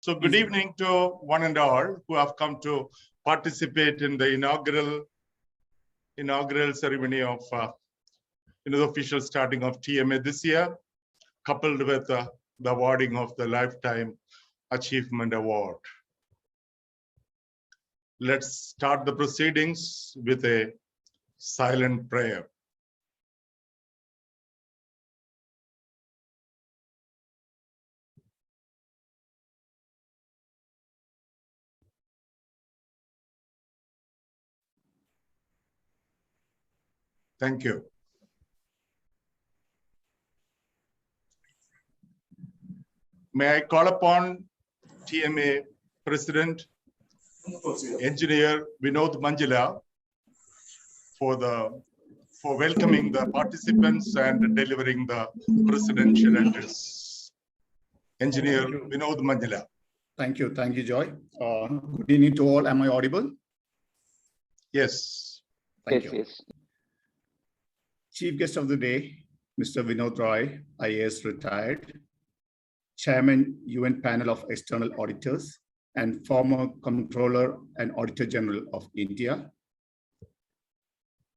So good evening to one and all who have come to participate in the inaugural ceremony of the official starting of TMA this year, coupled with the awarding of the Lifetime Achievement Award. Let's start the proceedings with a silent prayer. Thank you. May I call upon TMA President, Engineer Vinod Manjila for welcoming the participants and delivering the presidential address. Engineer Vinod Manjila. Thank you, Joy. Good evening to all. Am I audible? Yes. Thank you. Yes. Chief guest of the day, Mr. Vinod Rai IAS, retired, Chairman, UN Panel of External Auditors, and former Comptroller and Auditor General of India.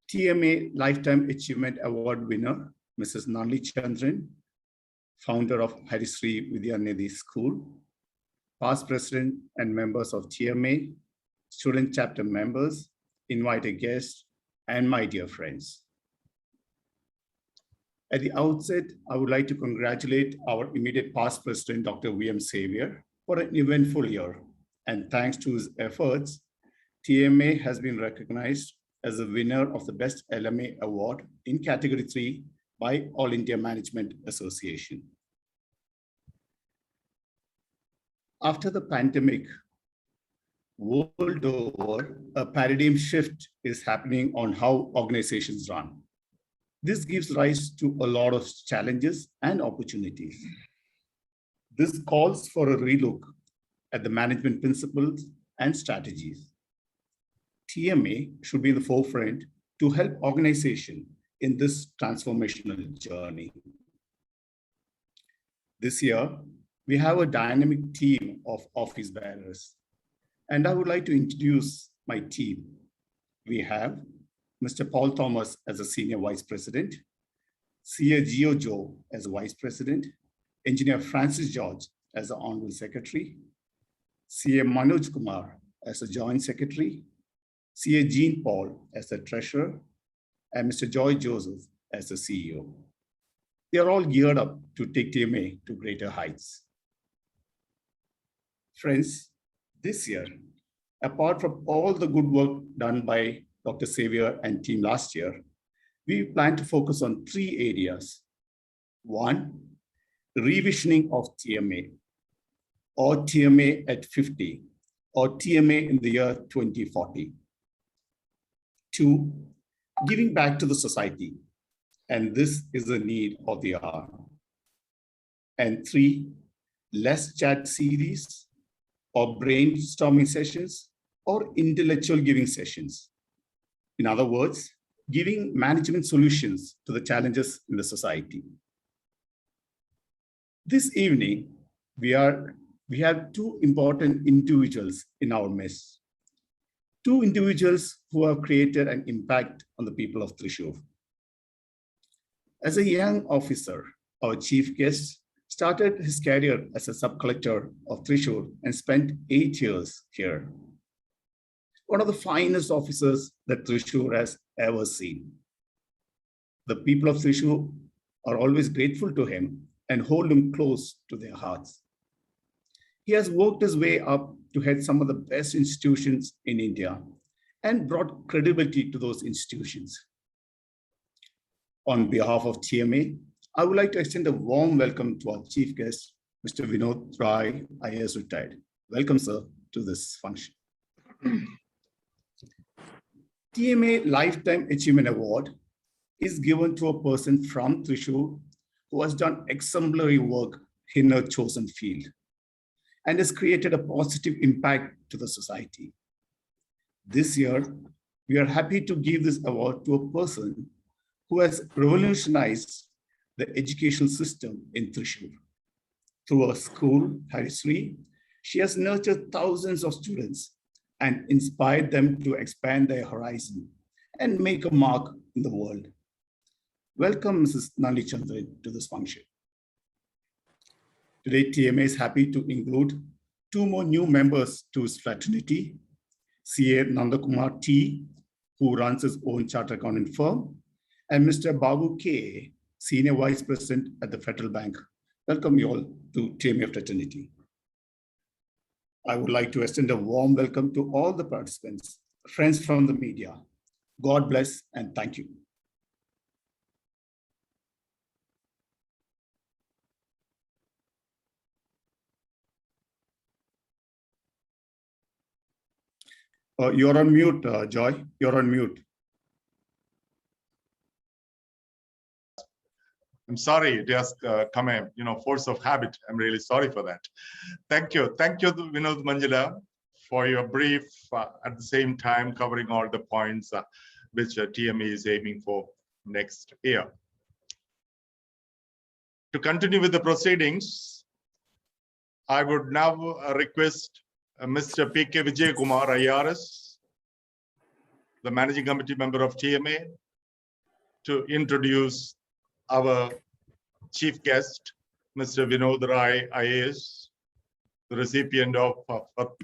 TMA Lifetime Achievement Award winner, Mrs. Nalini Chandran, founder of Thrissur Vidya Nidhi School, past president and members of TMA, student chapter members, invited guests, and my dear friends. At the outset, I would like to congratulate our immediate past president, Dr. V.M. Xavier, for an eventful year. And thanks to his efforts, TMA has been recognized as the winner of the Best LMA Award in Category 3 by All India Management Association. After the pandemic, world over, a paradigm shift is happening on how organizations run. This gives rise to a lot of challenges and opportunities. This calls for a relook at the management principles and strategies. TMA should be in the forefront to help organizations in this transformational journey. This year, we have a dynamic team of office bearers, and I would like to introduce my team. We have Mr. Paul Thomas as a Senior Vice President, CA Gio Joe as a Vice President, Engineer Francis George as the Honorable Secretary, CA Manoj Kumar as a Joint Secretary, CA Jean Paul as the Treasurer, and Mr. Joy Joseph as the CEO. They are all geared up to take TMA to greater heights. Friends, this year, apart from all the good work done by Dr. Xavier and team last year, we plan to focus on 3 areas. 1, revisioning of TMA, or TMA at 50, or TMA in the year 2040. 2, giving back to the society, and this is the need of the hour. And 3, less chat series, or brainstorming sessions, or intellectual giving sessions. In other words, giving management solutions to the challenges in the society. This evening, we have 2 important individuals in our midst. 2 individuals who have created an impact on the people of Thrissur. As a young officer, our chief guest started his career as a sub-collector of Thrissur and spent 8 years here. One of the finest officers that Thrissur has ever seen. The people of Thrissur are always grateful to him and hold him close to their hearts. He has worked his way up to head some of the best institutions in India and brought credibility to those institutions. On behalf of TMA, I would like to extend a warm welcome to our chief guest, Mr. Vinod Rai IAS, retired. Welcome, sir, to this function. TMA Lifetime Achievement Award is given to a person from Thrissur who has done exemplary work in a chosen field and has created a positive impact to the society. This year, we are happy to give this award to a person who has revolutionized the educational system in Thrissur. Through a school, Thrissur, She has nurtured thousands of students and inspired them to expand their horizon and make a mark in the world. Welcome, Mrs. Nalini Chandran, to this function. Today, TMA is happy to include two more new members to its fraternity, CA Nandakumar T, who runs his own chartered accountant firm, and Mr. Babu K, Senior Vice President at the Federal Bank. Welcome you all to TMA fraternity. I would like to extend a warm welcome to all the participants, friends from the media. God bless and thank you. You're on mute, Joy. You're on mute. I'm sorry, it has come a force of habit. I'm really sorry for that. Thank you, Vinod Manjula, for your brief. At the same time, covering all the points which TMA is aiming for next year. To continue with the proceedings, I would now request Mr. P.K. Vijay Kumar IAS, the Managing Committee member of TMA, to introduce our chief guest, Mr. Vinod Rai IAS, the recipient of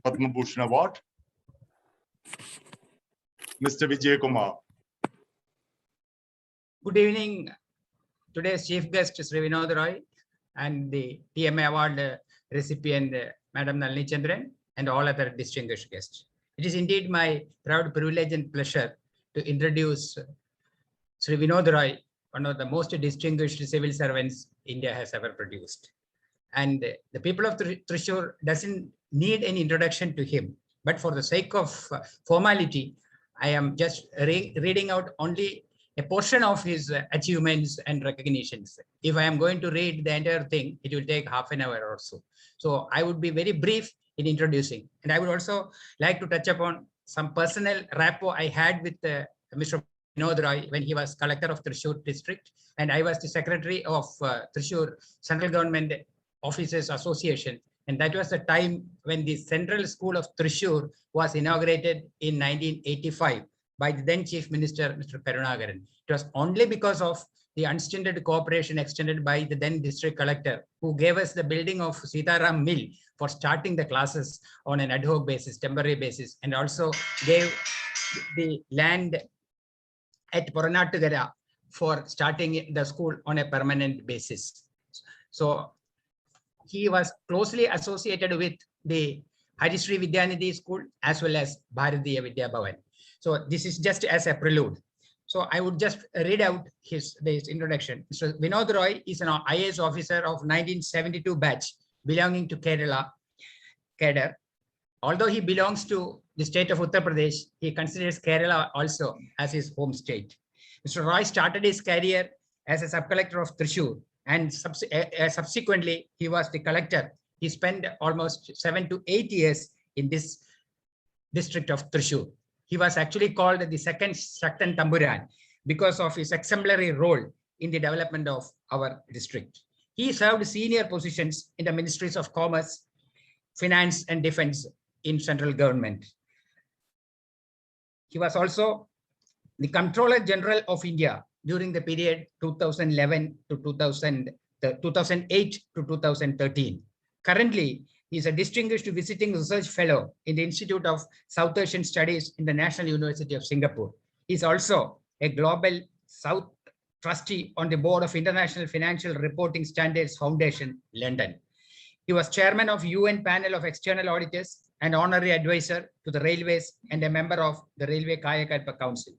Padma Bhushan Award. Mr. Vijay Kumar. Good evening. Today's chief guest is Vinod Rai and the TMA Award recipient, Madam Nalini Chandran, and all other distinguished guests. It is indeed my proud privilege and pleasure to introduce Sri Vinod Rai, one of the most distinguished civil servants India has ever produced. And the people of Thrissur doesn't need any introduction to him, but for the sake of formality, I am just reading out only a portion of his achievements and recognitions. If I am going to read the entire thing, it will take half an hour or so. So I would be very brief in introducing. And I would also like to touch upon some personal rapport I had with Mr. Vinod Rai when he was collector of Thrissur district, and I was the secretary of Thrissur Central Government Officers Association. And that was the time when the Central School of Thrissur was inaugurated in 1985 by the then Chief Minister, Mr. Karunagaran. It was only because of the unstinted cooperation extended by the then district collector, who gave us the building of Sitaram Mill for starting the classes on an ad hoc basis, temporary basis, and also gave the land at Poranatugara for starting the school on a permanent basis. So he was closely associated with the Harisri Vidyanidhi School as well as Bharatiya Vidya Bhavan. So this is just as a prelude. So I would just read out his introduction. So Vinod Rai is an IAS officer of 1972 batch belonging to Kerala cadre. Although he belongs to the state of Uttar Pradesh, he considers Kerala also as his home state. Mr. Rai started his career as a sub-collector of Thrissur, and subsequently he was the collector. He spent almost 7 to 8 years in this district of Thrissur. He was actually called the second Shaktan Tamburan because of his exemplary role in the development of our district. He served senior positions in the ministries of commerce, finance, and defense in central government. He was also the Comptroller General of India during the period 2011 to 2008 to 2013. Currently, he is a distinguished visiting research fellow in the Institute of South Asian Studies in the National University of Singapore. He is also a Global South trustee on the board of International Financial Reporting Standards Foundation, London. He was chairman of UN panel of external auditors and honorary advisor to the railways and a member of the Railway Kayakalpa Council.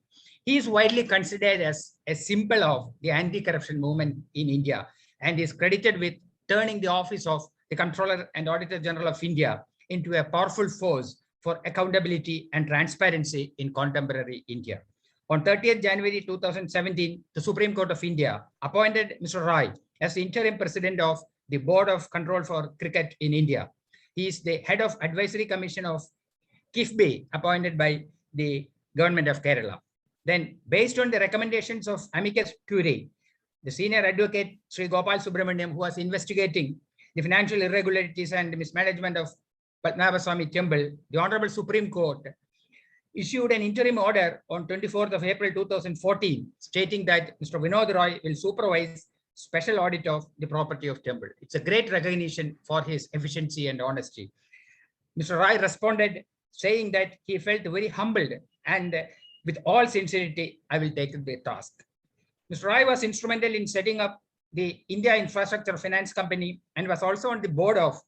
He is widely considered as a symbol of the anti-corruption movement in India and is credited with turning the office of the Comptroller and Auditor General of India into a powerful force for accountability and transparency in contemporary India. On 30th January 2017, the Supreme Court of India appointed Mr. Rai as the interim president of the Board of Control for Cricket in India. He is the head of Advisory Commission of KIFBI appointed by the government of Kerala. Then, based on the recommendations of amicus curiae, the senior advocate Sri Gopal Subramaniam, who was investigating the financial irregularities and mismanagement of Padma Temple, the Honorable Supreme Court issued an interim order on 24th of April 2014 stating that Mr. Vinod Rai will supervise special audit of the property of temple. It's a great recognition for his efficiency and honesty. Mr. Rai responded saying that he felt very humbled and with all sincerity, I will take the task. Mr. Rai was instrumental in setting up the India Infrastructure Finance Company and was also on the board of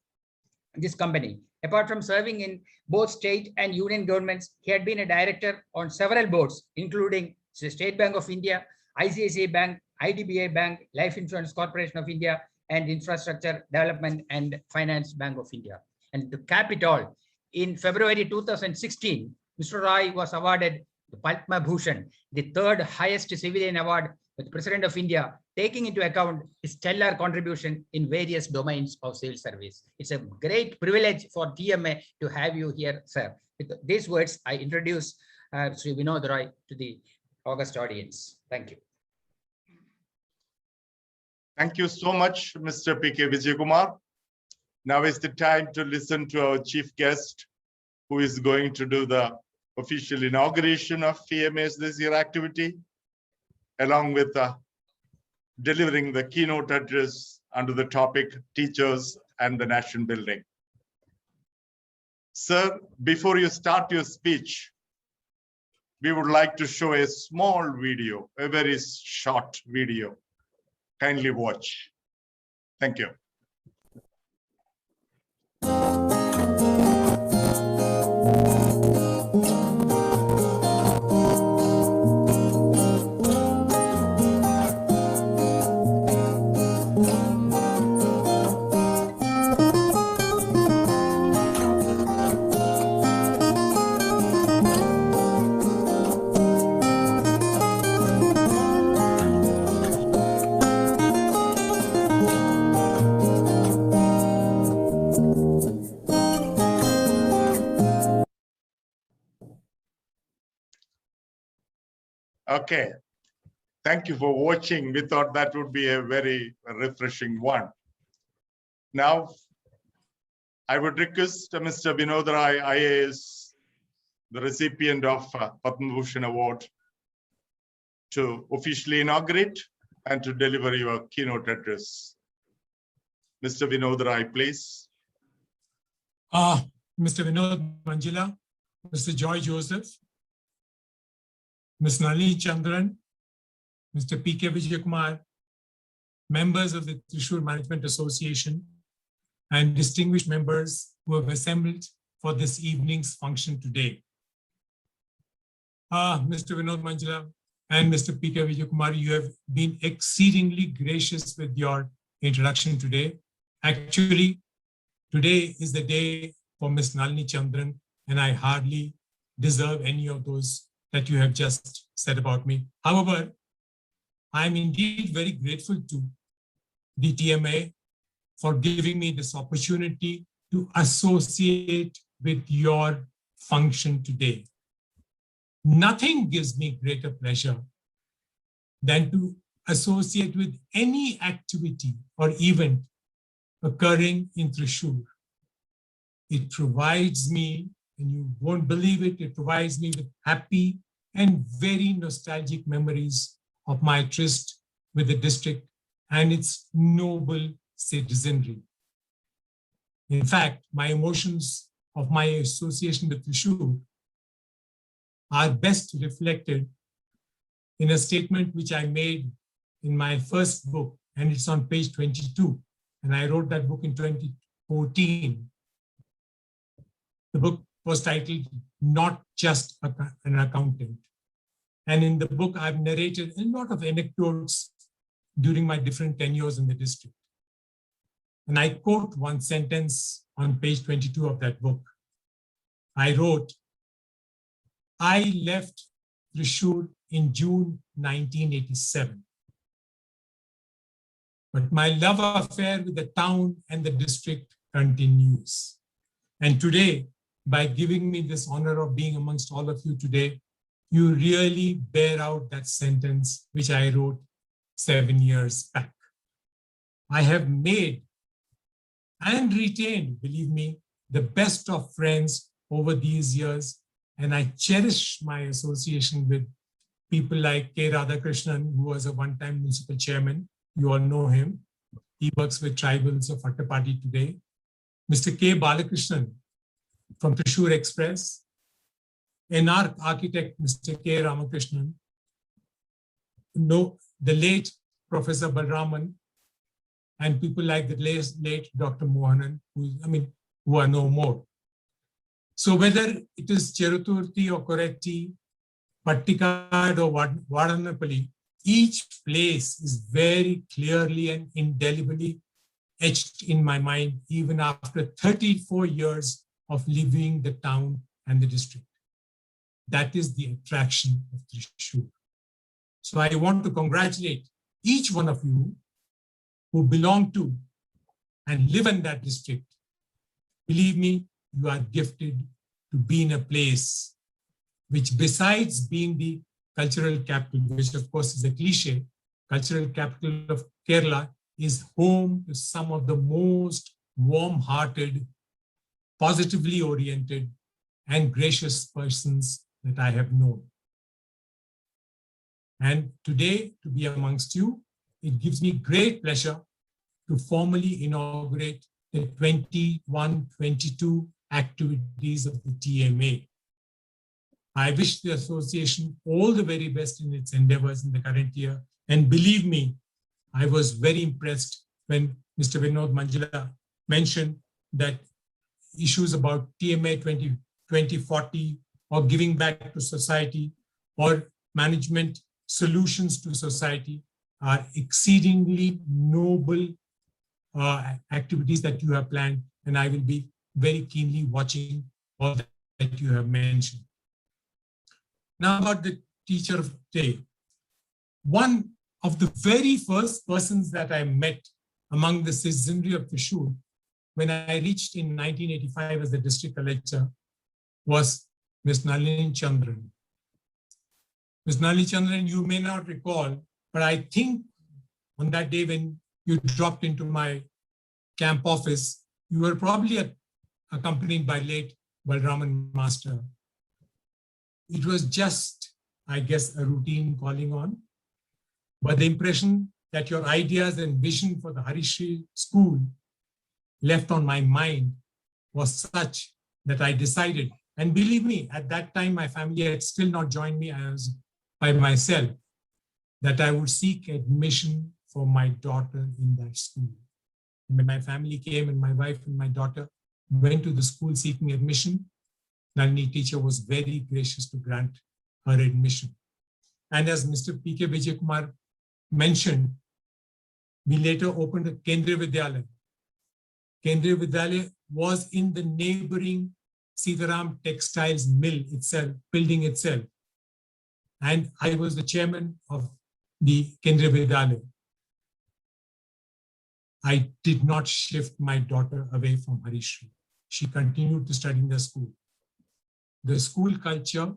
this company. Apart from serving in both state and union governments, he had been a director on several boards, including the State Bank of India, ICICI Bank, IDBI Bank, Life Insurance Corporation of India, and Infrastructure Development and Finance Bank of India. And to cap it all, in February 2016, Mr. Rai was awarded the Padma Bhushan, the third highest civilian award by the President of India, taking into account his stellar contribution in various domains of civil service. It's a great privilege for TMA to have you here, sir. With these words, I introduce Sri Vinod Rai to the august audience. Thank you. Thank you so much, Mr. P.K. Vijayakumar. Now is the time to listen to our chief guest, who is going to do the official inauguration of TMA's this year activity, along with delivering the keynote address under the topic Teachers and the Nation Building. Sir, before you start your speech, we would like to show a small video, a very short video. Kindly watch. Thank you. Okay, thank you for watching. We thought that would be a very refreshing one. Now, I would request Mr. Vinod Rai IAS, the recipient of Padma Bhushan Award, to officially inaugurate and to deliver your keynote address. Mr. Vinod Rai, please. Mr. Vinod Manjula, Mr. Joy Joseph, Ms. Nalini Chandran, Mr. P.K. Vijayakumar, members of the Thrissur Management Association, and distinguished members who have assembled for this evening's function today. Mr. Vinod Manjula and Mr. P.K. Vijayakumar, you have been exceedingly gracious with your introduction today. Actually, today is the day for Ms. Nalini Chandran, and I hardly deserve any of those that you have just said about me. However, I'm indeed very grateful to the TMA for giving me this opportunity to associate with your function today. Nothing gives me greater pleasure than to associate with any activity or event occurring in Thrissur. It provides me, and you won't believe it, it provides me with happy and very nostalgic memories of my tryst with the district and its noble citizenry. In fact, my emotions of my association with Thrissur are best reflected in a statement which I made in my first book, and it's on page 22. And I wrote that book in 2014. The book was titled Not Just an Accountant. And in the book, I've narrated a lot of anecdotes during my different tenures in the district. And I quote one sentence on page 22 of that book. I wrote, I left Thrissur in June 1987. But my love affair with the town and the district continues. And today, by giving me this honor of being amongst all of you today, you really bear out that sentence which I wrote 7 years back. I have made and retained, believe me, the best of friends over these years. And I cherish my association with people like K. Radhakrishnan, who was a one-time municipal chairman. You all know him. He works with tribals of Attapati today. Mr. K. Balakrishnan from Thrissur Express. An architect, Mr. K. Ramakrishnan. No, the late Professor Balraman, and people like the late Dr. Mohanan, who are no more. So whether it is Cheruturthi or Koretti, Pattikad or Vadanapalli, each place is very clearly and indelibly etched in my mind, even after 34 years of living the town and the district. That is the attraction of Thrissur. So I want to congratulate each one of you who belong to and live in that district. Believe me, you are gifted to be in a place which, besides being the cultural capital, which of course is a cliche, cultural capital of Kerala, is home to some of the most warm-hearted, positively oriented, and gracious persons that I have known. And today, to be amongst you, it gives me great pleasure to formally inaugurate the 21-22 activities of the TMA. I wish the association all the very best in its endeavors in the current year. And believe me, I was very impressed when Mr. Vinod Manjula mentioned that issues about TMA 2040 or giving back to society or management solutions to society are exceedingly noble activities that you have planned. And I will be very keenly watching all that you have mentioned. Now about the teacher of the day. One of the very first persons that I met among the citizenry of Thrissur when I reached in 1985 as the district collector was Ms. Nalini Chandran. Ms. Nalini Chandran, you may not recall, but I think on that day when you dropped into my camp office, you were probably accompanied by late Balraman Master. It was just, I guess, a routine calling on. But the impression that your ideas and vision for the Harishri school left on my mind was such that I decided, and believe me, at that time, my family had still not joined me. I was by myself, that I would seek admission for my daughter in that school. And when my family came and my wife and my daughter went to the school seeking admission, Nalini teacher was very gracious to grant her admission. And as Mr. P.K. Vijay Kumar mentioned, we later opened a Kendriya Vidyalaya. Kendriya Vidyalaya was in the neighboring Sitaram Textiles mill itself, building itself. And I was the chairman of the Kendriya Vidyalaya. I did not shift my daughter away from Harishri. She continued to study in the school. The school culture,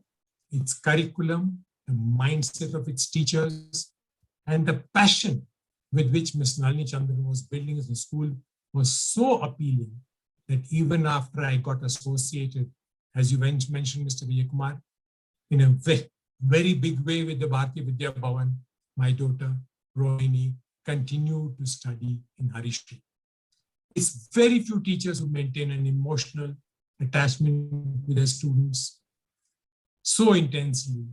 its curriculum, the mindset of its teachers, and the passion with which Ms. Nalini Chandran was building the school was so appealing that even after I got associated, as you mentioned, Mr. Vijay Kumar, in a very big way with the Bharati Vidya Bhavan, my daughter, Rohini, continued to study in Harishri. It's very few teachers who maintain an emotional attachment with their students so intensely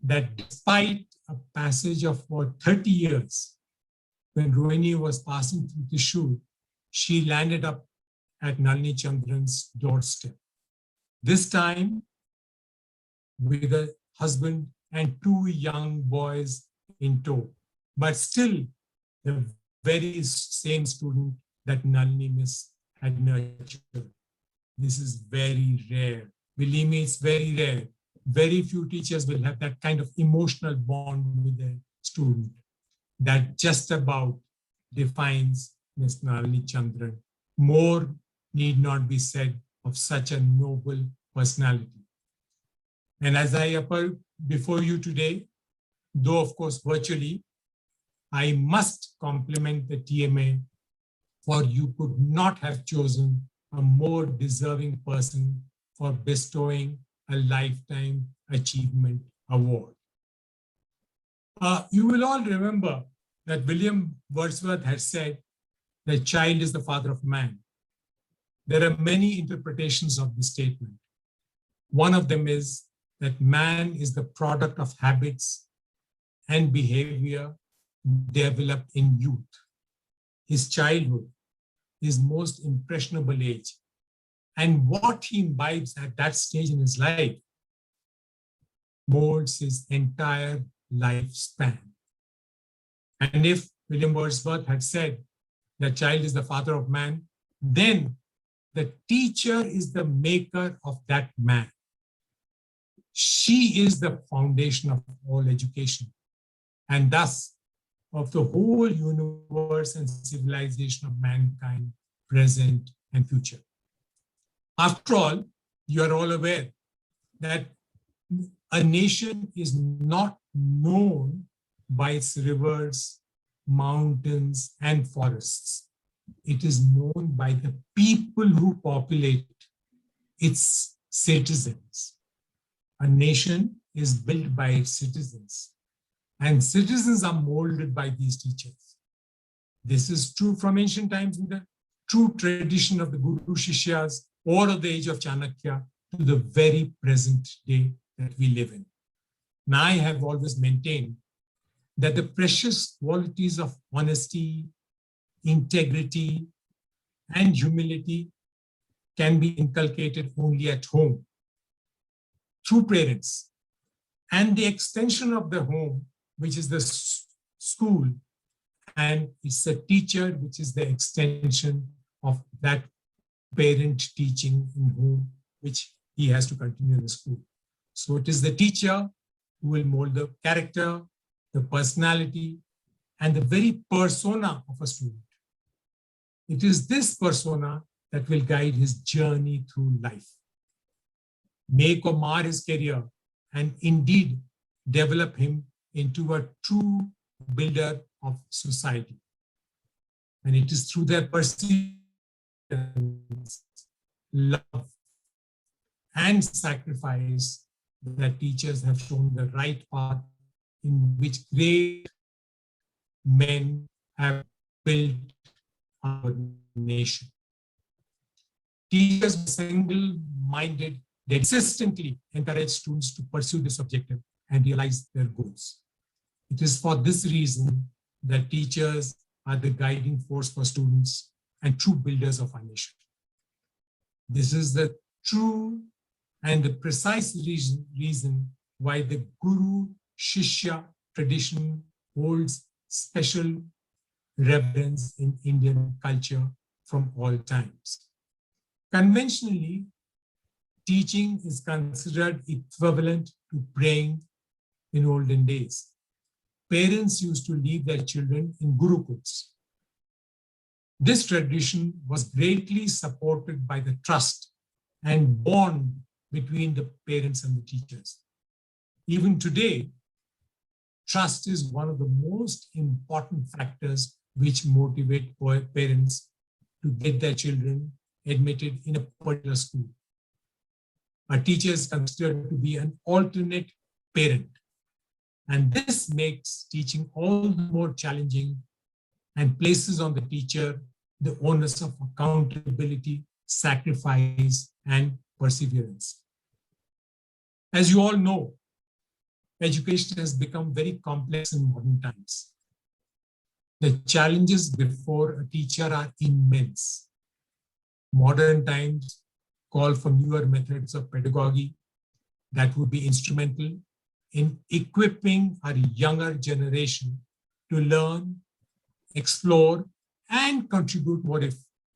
that despite a passage of about 30 years, when Rohini was passing through Thrissur, she landed up at Nalini Chandran's doorstep. This time with a husband and two young boys in tow, but still the very same student that Nalini Miss had nurtured. This is very rare. Believe me, it's very rare. Very few teachers will have that kind of emotional bond with their student. That just about defines Ms. Nalini Chandran. More need not be said of such a noble personality. And as I appear before you today, though of course virtually, I must compliment the TMA for you could not have chosen a more deserving person for bestowing a Lifetime Achievement Award. You will all remember that William Wordsworth had said, "The child is the father of man." There are many interpretations of this statement. One of them is that man is the product of habits and behavior developed in youth. His childhood, his most impressionable age, and what he imbibes at that stage in his life molds his entire lifespan. And if William Wordsworth had said the child is the father of man, then the teacher is the maker of that man. She is the foundation of all education, and thus of the whole universe and civilization of mankind, present and future. After all, you are all aware that a nation is not known by its rivers, mountains, and forests. It is known by the people who populate its citizens. A nation is built by its citizens, and citizens are molded by these teachers. This is true from ancient times in the true tradition of the Guru Shishyas or of the age of Chanakya to the very present day that we live in. And I have always maintained that the precious qualities of honesty, integrity, and humility can be inculcated only at home through parents, and the extension of the home, which is the school, and it's a teacher, which is the extension of that parent teaching in home, which he has to continue in the school. So it is the teacher who will mold the character, the personality, and the very persona of a student. It is this persona that will guide his journey through life, make or mar his career, and indeed develop him into a true builder of society. And it is through their perseverance, love, and sacrifice that teachers have shown the right path in which great men have built our nation. Teachers single-minded, they consistently encourage students to pursue this objective and realize their goals. It is for this reason that teachers are the guiding force for students and true builders of our nation. This is the true and the precise reason why the Guru Shishya tradition holds special reverence in Indian culture from all times. Conventionally, teaching is considered equivalent to praying in olden days. Parents used to leave their children in gurukuls. This tradition was greatly supported by the trust and bond between the parents and the teachers. Even today, trust is one of the most important factors which motivate parents to get their children admitted in a particular school. A teacher is considered to be an alternate parent, and this makes teaching all the more challenging and places on the teacher the onus of accountability, sacrifice, and perseverance. As you all know, education has become very complex in modern times. The challenges before a teacher are immense. Modern times call for newer methods of pedagogy that would be instrumental in equipping our younger generation to learn, explore, and contribute more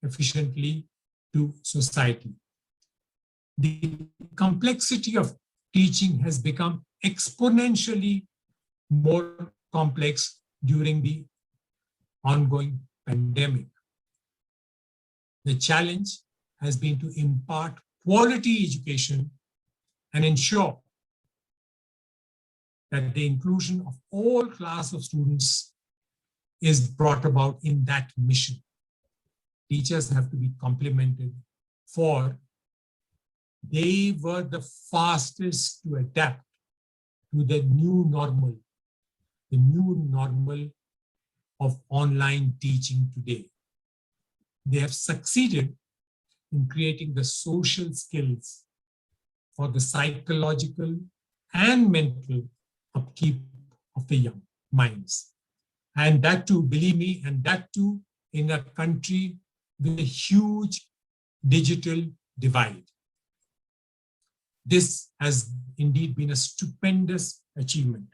efficiently to society. The complexity of teaching has become exponentially more complex during the ongoing pandemic. The challenge has been to impart quality education and ensure that the inclusion of all classes of students is brought about in that mission. Teachers have to be complemented for they were the fastest to adapt to the new normal of online teaching today. They have succeeded in creating the social skills for the psychological and mental upkeep of the young minds. And that too, believe me, and that too in a country with a huge digital divide. This has indeed been a stupendous achievement.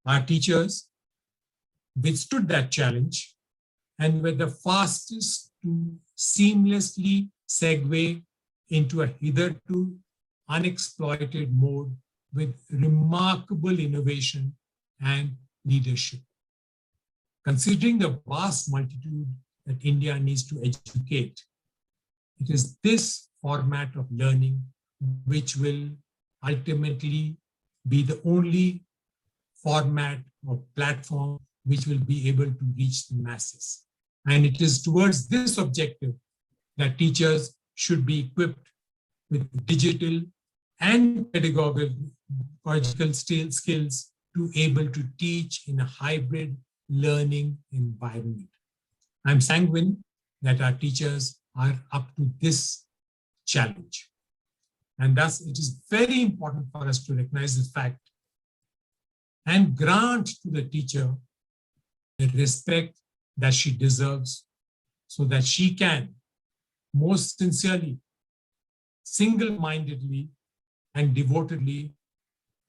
Our teachers withstood that challenge and were the fastest to seamlessly segue into a hitherto unexploited mode with remarkable innovation and leadership. Considering the vast multitude that India needs to educate, it is this format of learning which will ultimately be the only format or platform which will be able to reach the masses. And it is towards this objective that teachers should be equipped with digital and pedagogical skills to able to teach in a hybrid learning environment. I'm sanguine that our teachers are up to this challenge. And thus it is very important for us to recognize this fact and grant to the teacher the respect that she deserves so that she can most sincerely, single-mindedly, and devotedly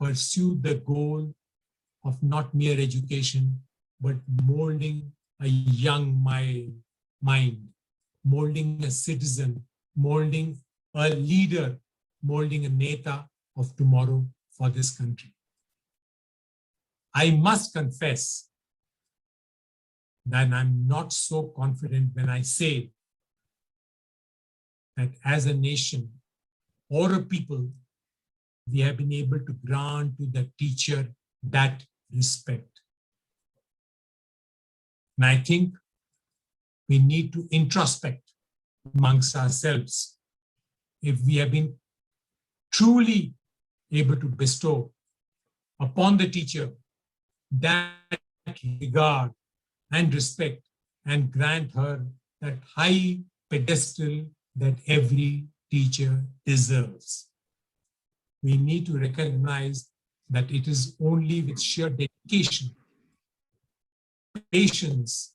pursue the goal of not mere education, but molding a young mind, molding a citizen, molding a leader, molding a neta of tomorrow for this country. I must confess that I'm not so confident when I say that as a nation or a people, we have been able to grant to the teacher that respect. And I think we need to introspect amongst ourselves if we have been truly able to bestow upon the teacher that regard and respect and grant her that high pedestal that every teacher deserves. We need to recognize that it is only with sheer dedication, patience,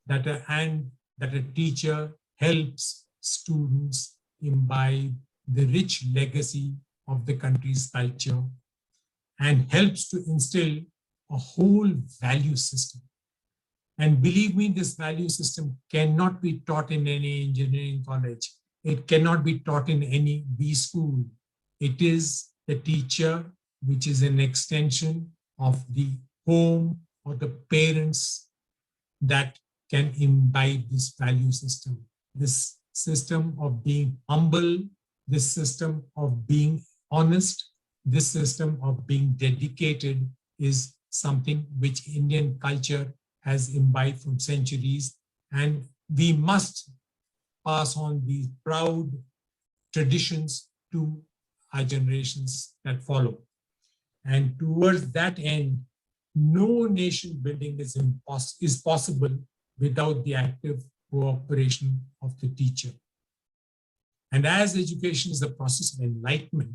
that a teacher helps students imbibe the rich legacy of the country's culture and helps to instill a whole value system. And believe me, this value system cannot be taught in any engineering college. It cannot be taught in any B school. It is the teacher, which is an extension of the home or the parents, that can imbibe this value system. This system of being humble, this system of being honest, this system of being dedicated is something which Indian culture has imbibed from centuries, and we must pass on these proud traditions to our generations that follow. And towards that end, no nation building is possible without the active cooperation of the teacher. And as education is the process of enlightenment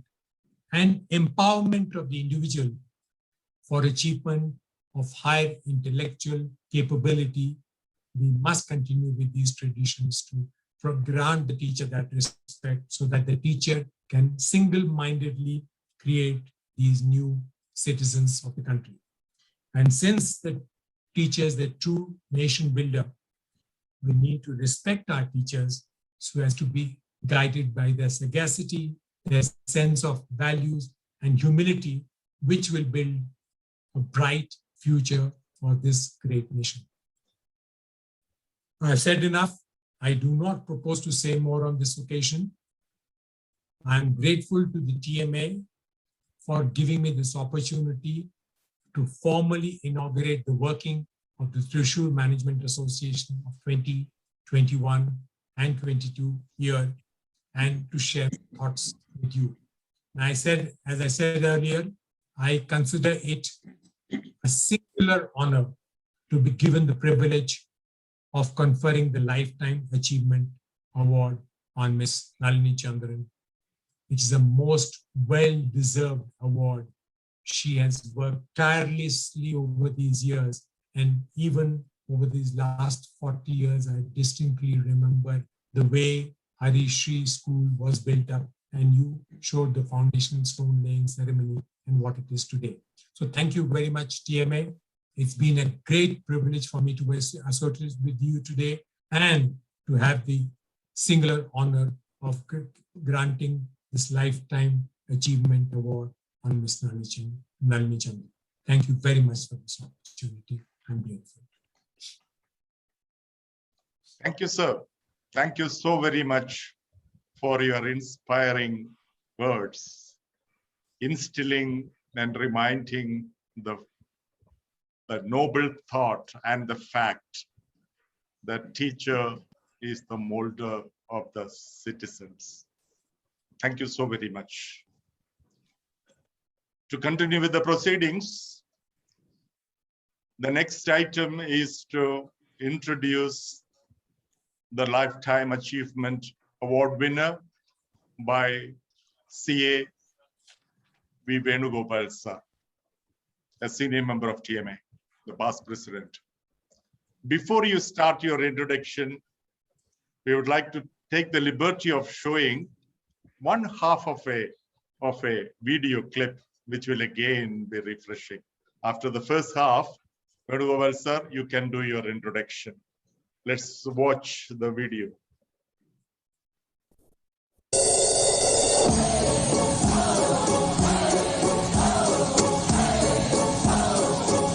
and empowerment of the individual for achievement of higher intellectual capability, we must continue with these traditions to grant the teacher that respect so that the teacher can single-mindedly create these new citizens of the country. And since the teacher is the true nation builder, we need to respect our teachers so as to be guided by their sagacity, their sense of values and humility, which will build a bright future for this great nation. I've said enough. I do not propose to say more on this occasion. I'm grateful to the TMA for giving me this opportunity to formally inaugurate the working of the Thrissur Management Association of 2021 and 22 here and to share thoughts with you. And as I said earlier, I consider it a singular honor to be given the privilege of conferring the Lifetime Achievement Award on Miss Nalini Chandran, which is a most well-deserved award. She has worked tirelessly over these years, and even over these last 40 years, I distinctly remember the way Harishri School was built up, and you showed the foundation stone laying ceremony and what it is today. So thank you very much, TMA. It's been a great privilege for me to be associated with you today and to have the singular honor of granting this Lifetime Achievement Award on Miss Nalini Chandran. Thank you very much for this opportunity. I'm grateful. Thank you, sir. Thank you so very much for your inspiring words, instilling and reminding the noble thought and the fact that teacher is the molder of the citizens. Thank you so very much. To continue with the proceedings, the next item is to introduce the Lifetime Achievement Award winner by CA V. Venugopal sir, a senior member of TMA, the past president. Before you start your introduction, we would like to take the liberty of showing one half of a video clip, which will again be refreshing. After the first half, Venugopal sir, you can do your introduction. Let's watch the video.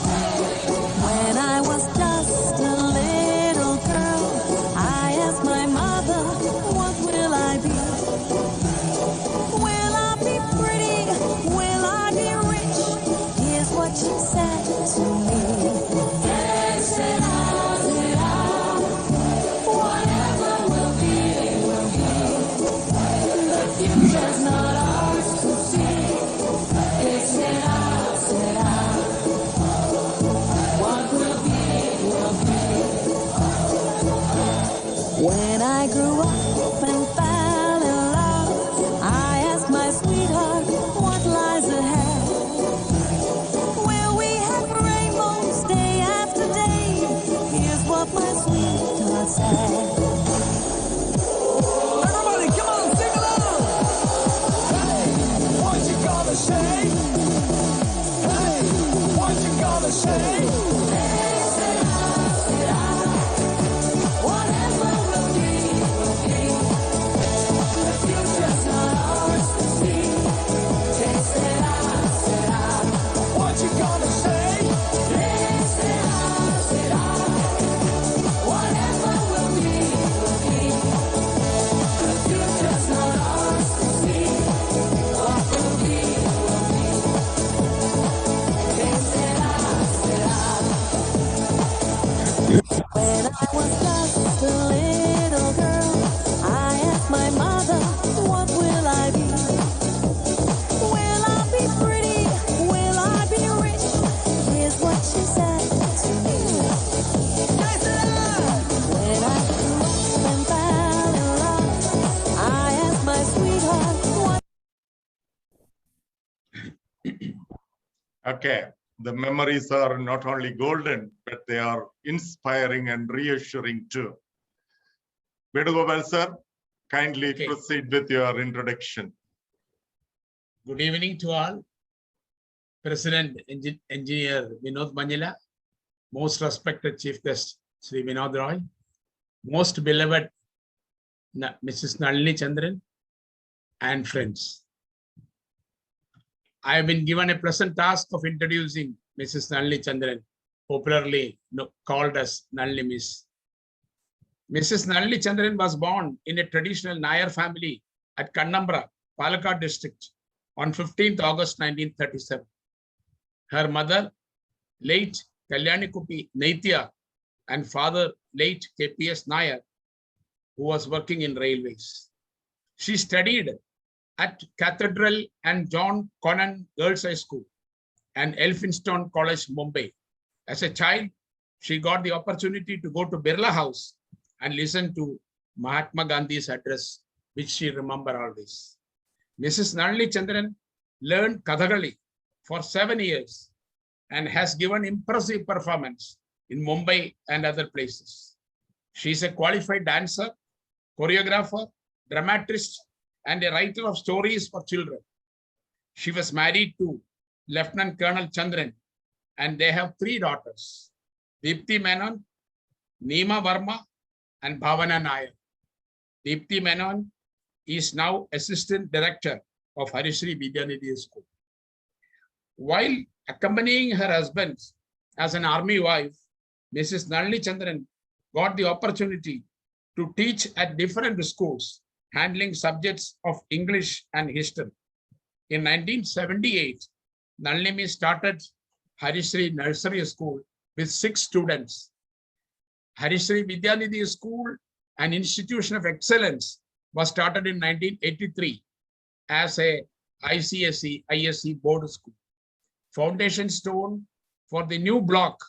When I was just a little girl, I asked my mother, what will I be? Will I be pretty? Will I be rich? Here's what she said to me. Whatever will be, will be. The future's not ours to see. It's set out. What will be, will be. When I grew up and fell in love, I asked my sweetheart, what lies ahead? Will we have rainbows day after day? Here's what my sweetheart said. Everybody, come on, sing along! Hey, what you gonna say? Hey, what you gonna say? Whatever will be. The future's not ours to see. Taste it out. What you gonna say? Taste it out. Whatever will be. The future's not ours to see. What will be. Taste it out. When I was just a little girl, I asked my mother, what will I be? Will I be pretty? Will I be rich? Here's what she said to me. When I grew up and fell in love, I asked my sweetheart, what Okay, the memories are not only golden, but they are inspiring and reassuring too. Venugopal sir, kindly Okay. proceed with your introduction. Good evening to all. President Engineer Vinod Manila, most respected Chief Guest Sri Vinod Rai, most beloved Mrs. Nalini Chandran, and friends. I have been given a pleasant task of introducing Mrs. Nalini Chandran, popularly called as Nalini Miss. Mrs. Nalini Chandran was born in a traditional Nair family at Kannambra, Palakkad district on 15th August 1937. Her mother, late Kalyanikupi Naitya, and father, late KPS Nair, who was working in railways. She studied at Cathedral and John Connon Girls High School and Elphinstone College, Mumbai. As a child, she got the opportunity to go to Birla House and listen to Mahatma Gandhi's address, which she remembered always. Mrs. Nalini Chandran learned Kathakali for 7 years and has given impressive performance in Mumbai and other places. She is a qualified dancer, choreographer, dramatist, and a writer of stories for children. She was married to Lieutenant Colonel Chandran, and they have 3 daughters, Deepthi Menon, Neema Verma, and Bhavana Nair. Deepthi Menon is now Assistant Director of Harishri Vidya Nidhi School. While accompanying her husband as an army wife, Mrs. Nalini Chandran got the opportunity to teach at different schools, handling subjects of English and history. In 1978, Nalini started Harishri Nursery School with 6 students. Harishri Vidya Nidhi School, an institution of excellence, was started in 1983 as a ICSE, ISE board school. Foundation stone for the new block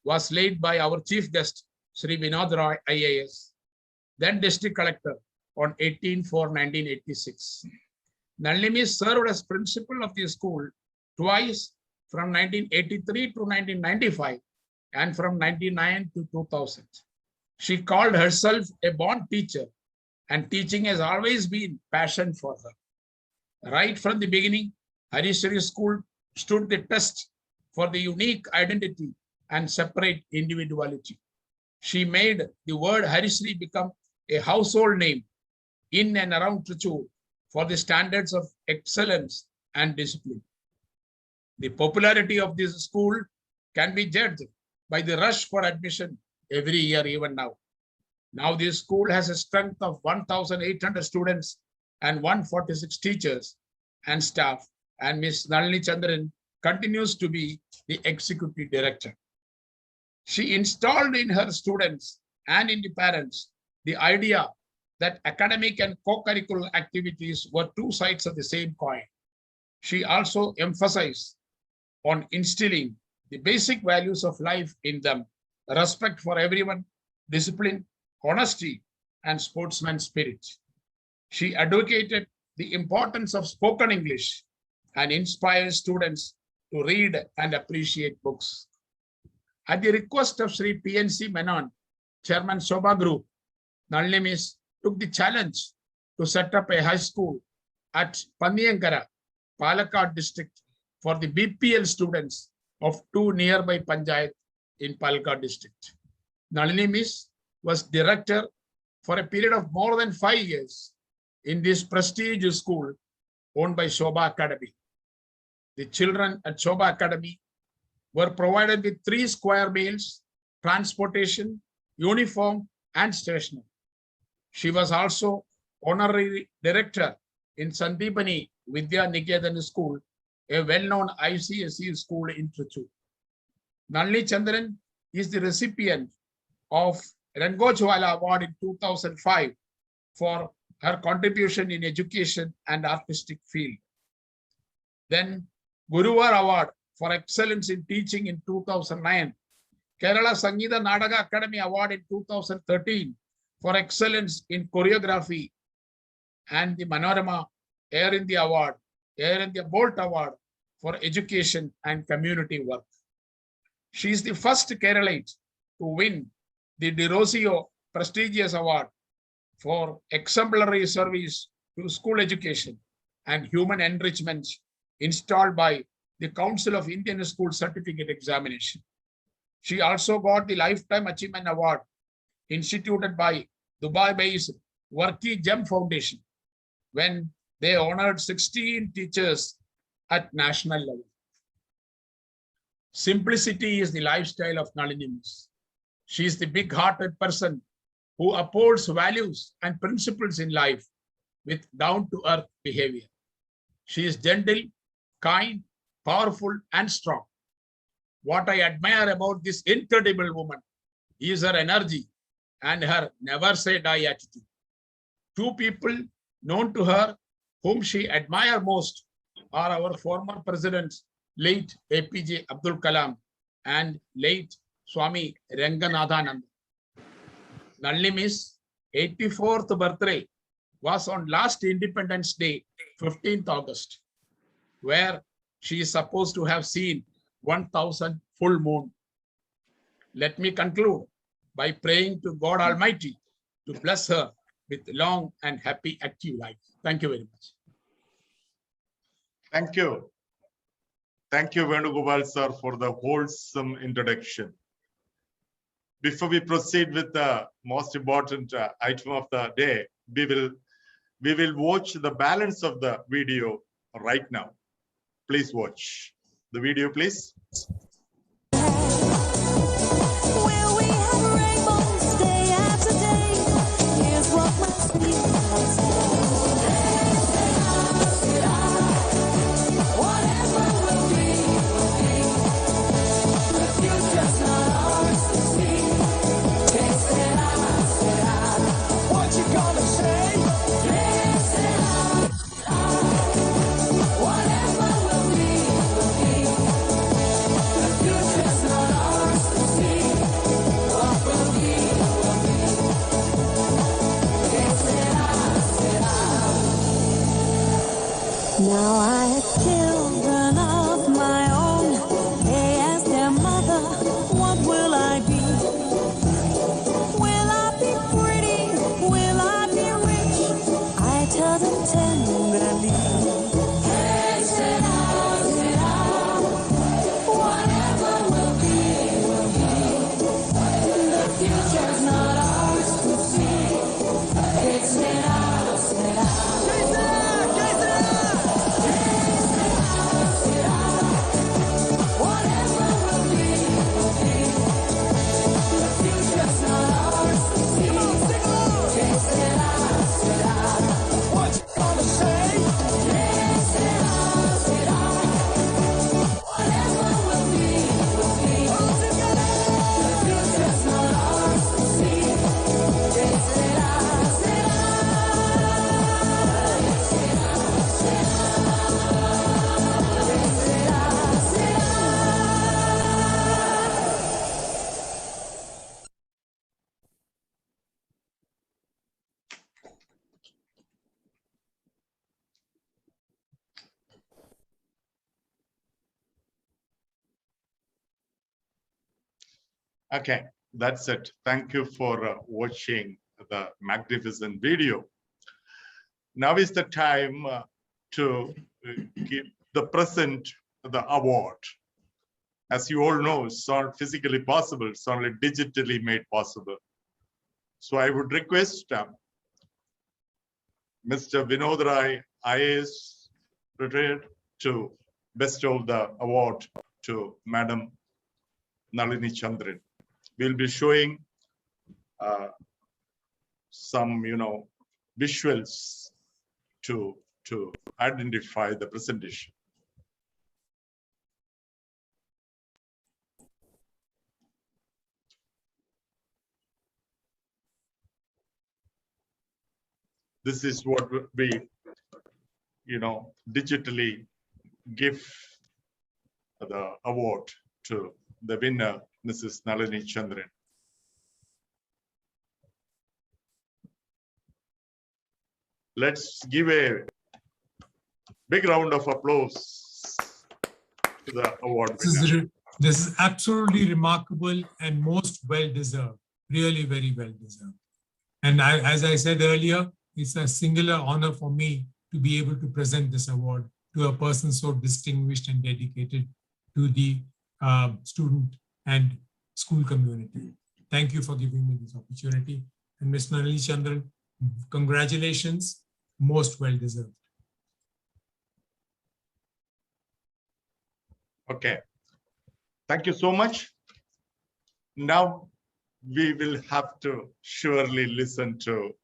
was laid by our chief guest, Sri Vinod Rai IAS, then district collector, on 18/4/1986. Nalini served as principal of the school twice from 1983 to 1995 and from 1999 to 2000. She called herself a born teacher, and teaching has always been passion for her. Right from the beginning, Harishri School stood the test for the unique identity and separate individuality. She made the word Harishri become a household name in and around Thrissur for the standards of excellence and discipline. The popularity of this school can be judged by the rush for admission every year, even now. Now this school has a strength of 1,800 students and 146 teachers and staff, and Ms. Nalini Chandran continues to be the executive director. She installed in her students and in the parents the idea that academic and co-curricular activities were 2 sides of the same coin. She also emphasized on instilling the basic values of life in them: respect for everyone, discipline, honesty, and sportsman spirit. She advocated the importance of spoken English and inspired students to read and appreciate books. At the request of Sri PNC Menon, Chairman Shobha Group, Nalini took the challenge to set up a high school at Panniyankara, Palakkad district, for the BPL students of 2 nearby panchayat in Palakkad district. Nalini was director for a period of more than 5 years in this prestigious school owned by Shobha Academy. The children at Shobha Academy were provided with 3 square meals, transportation, uniform, and stationery. She was also honorary director in Sandipani Vidya Niketan School, a well-known ICSE school in Thrissur. Nalini Chandran is the recipient of Rangojwala Award in 2005 for her contribution in education and artistic field. Then Guruvar Award for excellence in teaching in 2009, Kerala Sangeeta Nadaga Academy Award in 2013 for excellence in choreography, and the Manorama Air India Award, Air India Bolt Award for education and community work. She is the first Keralite to win the De Rosio prestigious award for exemplary service to school education and human enrichment installed by the Council of Indian School Certificate Examination. She also got the Lifetime Achievement Award instituted by Dubai-based Worki Gem Foundation when they honored 16 teachers at national level. Simplicity is the lifestyle of Nalini. She is the big-hearted person who upholds values and principles in life with down-to-earth behavior. She is gentle, kind, powerful, and strong. What I admire about this incredible woman is her energy and her never say die attitude. Two people known to her whom she admires most are our former presidents, late APJ Abdul Kalam and late Swami Ranganathanand. Nalini's 84th birthday was on last Independence Day, 15th August, where she is supposed to have seen 1000 full moon. Let me conclude by praying to God Almighty to bless her with long and happy active life. Thank you very much. Thank you. Thank you, Venugopal sir, for the wholesome introduction. Before we proceed with the most important item of the day, we will watch the balance of the video right now. Please watch the video, please. Will we have rainbows day after day? Here's what my sweetheart said. Whatever will be, the future's not ours to see. Taste it out. What you gonna say? Taste it out. Whatever will be, the future's not ours to see. What will be, taste it out. Now I have children of my own. They ask their mother, what will I be? Will I be pretty? Will I be rich? I tell them tenderly. Taste it out. Whatever will be. The future's not ours to see. Taste it out. Taste it out. Whatever will be. The future's not ours to see. Taste it out. What you gonna say? Taste it out. Whatever will be. The future's not ours to see. Taste it out. Okay, that's it. Thank you for watching the magnificent video. Now is the time to give the present the award. As you all know, it's not physically possible, it's only digitally made possible. So I would request Mr. Vinod Rai IAS Retd to bestow the award to Madam Nalini Chandran. We'll be showing some, visuals to identify the presentation. This is what we, digitally give the award to the winner, Mrs. Nalini Chandran. Let's give a big round of applause to the award winner. This is absolutely remarkable and most well-deserved, really very well-deserved. And as I said earlier, it's a singular honor for me to be able to present this award to a person so distinguished and dedicated to the student and school community. Thank you for giving me this opportunity. And Ms. Nalini Chandran, congratulations, most well-deserved. Okay, thank you so much. Now we will have to surely listen to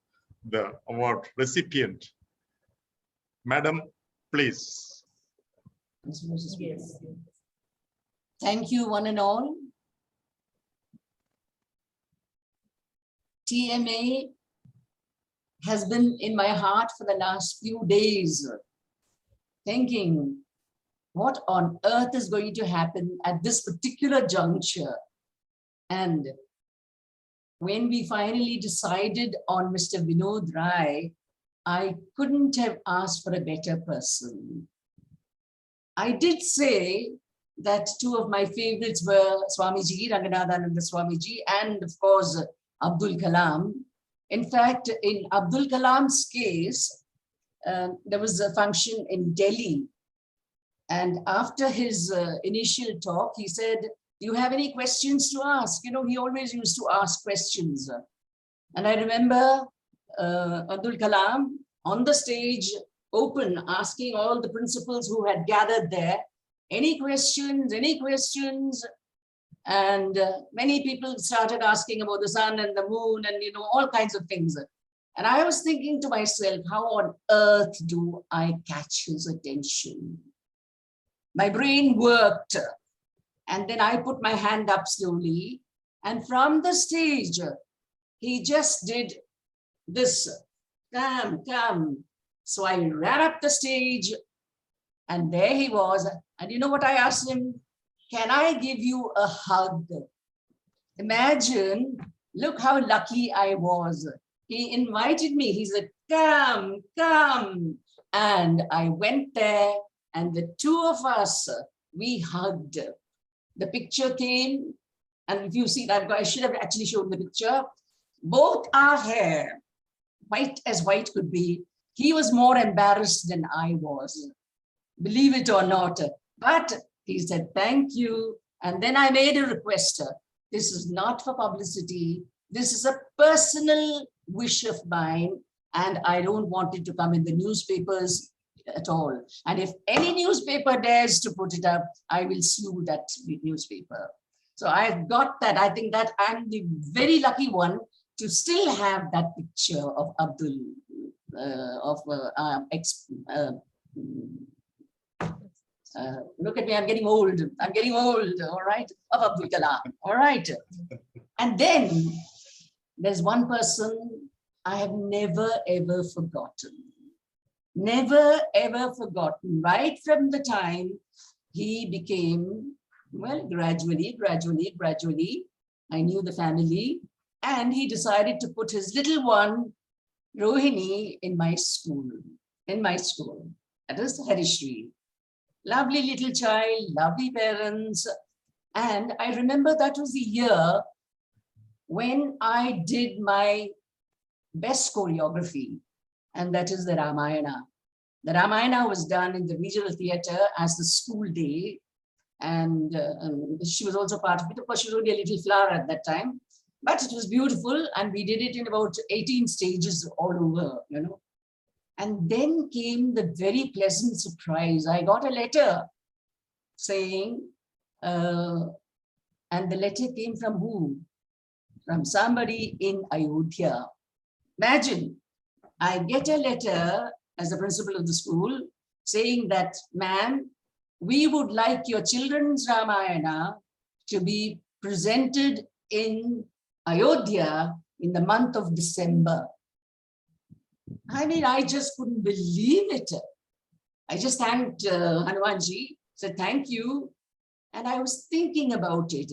the award recipient. Madam, please. Yes. Thank you, one and all. TMA has been in my heart for the last few days, thinking, what on earth is going to happen at this particular juncture? And when we finally decided on Mr. Vinod Rai, I couldn't have asked for a better person. I did say that two of my favorites were Swamiji, Ranganathananda Swamiji, and of course, Abdul Kalam. In fact, in Abdul Kalam's case, there was a function in Delhi. And after his initial talk, he said, do you have any questions to ask? You know, he always used to ask questions. And I remember Abdul Kalam on the stage, open, asking all the principals who had gathered there, any questions, any questions? And many people started asking about the sun and the moon and, you know, all kinds of things. And I was thinking to myself, how on earth do I catch his attention? My brain worked. And then I put my hand up slowly. And from the stage, he just did this, come, come. So I ran up the stage and there he was. And you know what I asked him? Can I give you a hug? Imagine, look how lucky I was. He invited me. He said, come, come. And I went there and the two of us, we hugged. The picture came, and if you see that, I should have actually shown the picture. Both our hair, white as white could be. He was more embarrassed than I was, believe it or not. But he said, thank you. And then I made a request. This is not for publicity. This is a personal wish of mine. And I don't want it to come in the newspapers at all. And if any newspaper dares to put it up, I will sue that newspaper. So I've got that. I think that I'm the very lucky one to still have that picture of Abdul, look at me, I'm getting old. I'm getting old, all right, of Abdul Kalam, all right. And then there's one person I have never, ever forgotten. Never, ever forgotten, right from the time he became, well, gradually, I knew the family, and he decided to put his little one, Rohini, in my school. That is Harishri. Lovely little child, lovely parents. And I remember that was the year when I did my best choreography, and that is the Ramayana. The Ramayana was done in the regional theatre as the school day. And she was also part of it. Of course, she was only a little flower at that time, but it was beautiful. And we did it in about 18 stages all over, you know. And then came the very pleasant surprise. I got a letter saying, and the letter came from who? From somebody in Ayodhya. Imagine, I get a letter as the principal of the school saying that, ma'am, we would like your children's Ramayana to be presented in Ayodhya in the month of December. I mean, I just couldn't believe it. I just thanked Hanumanji, said thank you. And I was thinking about it.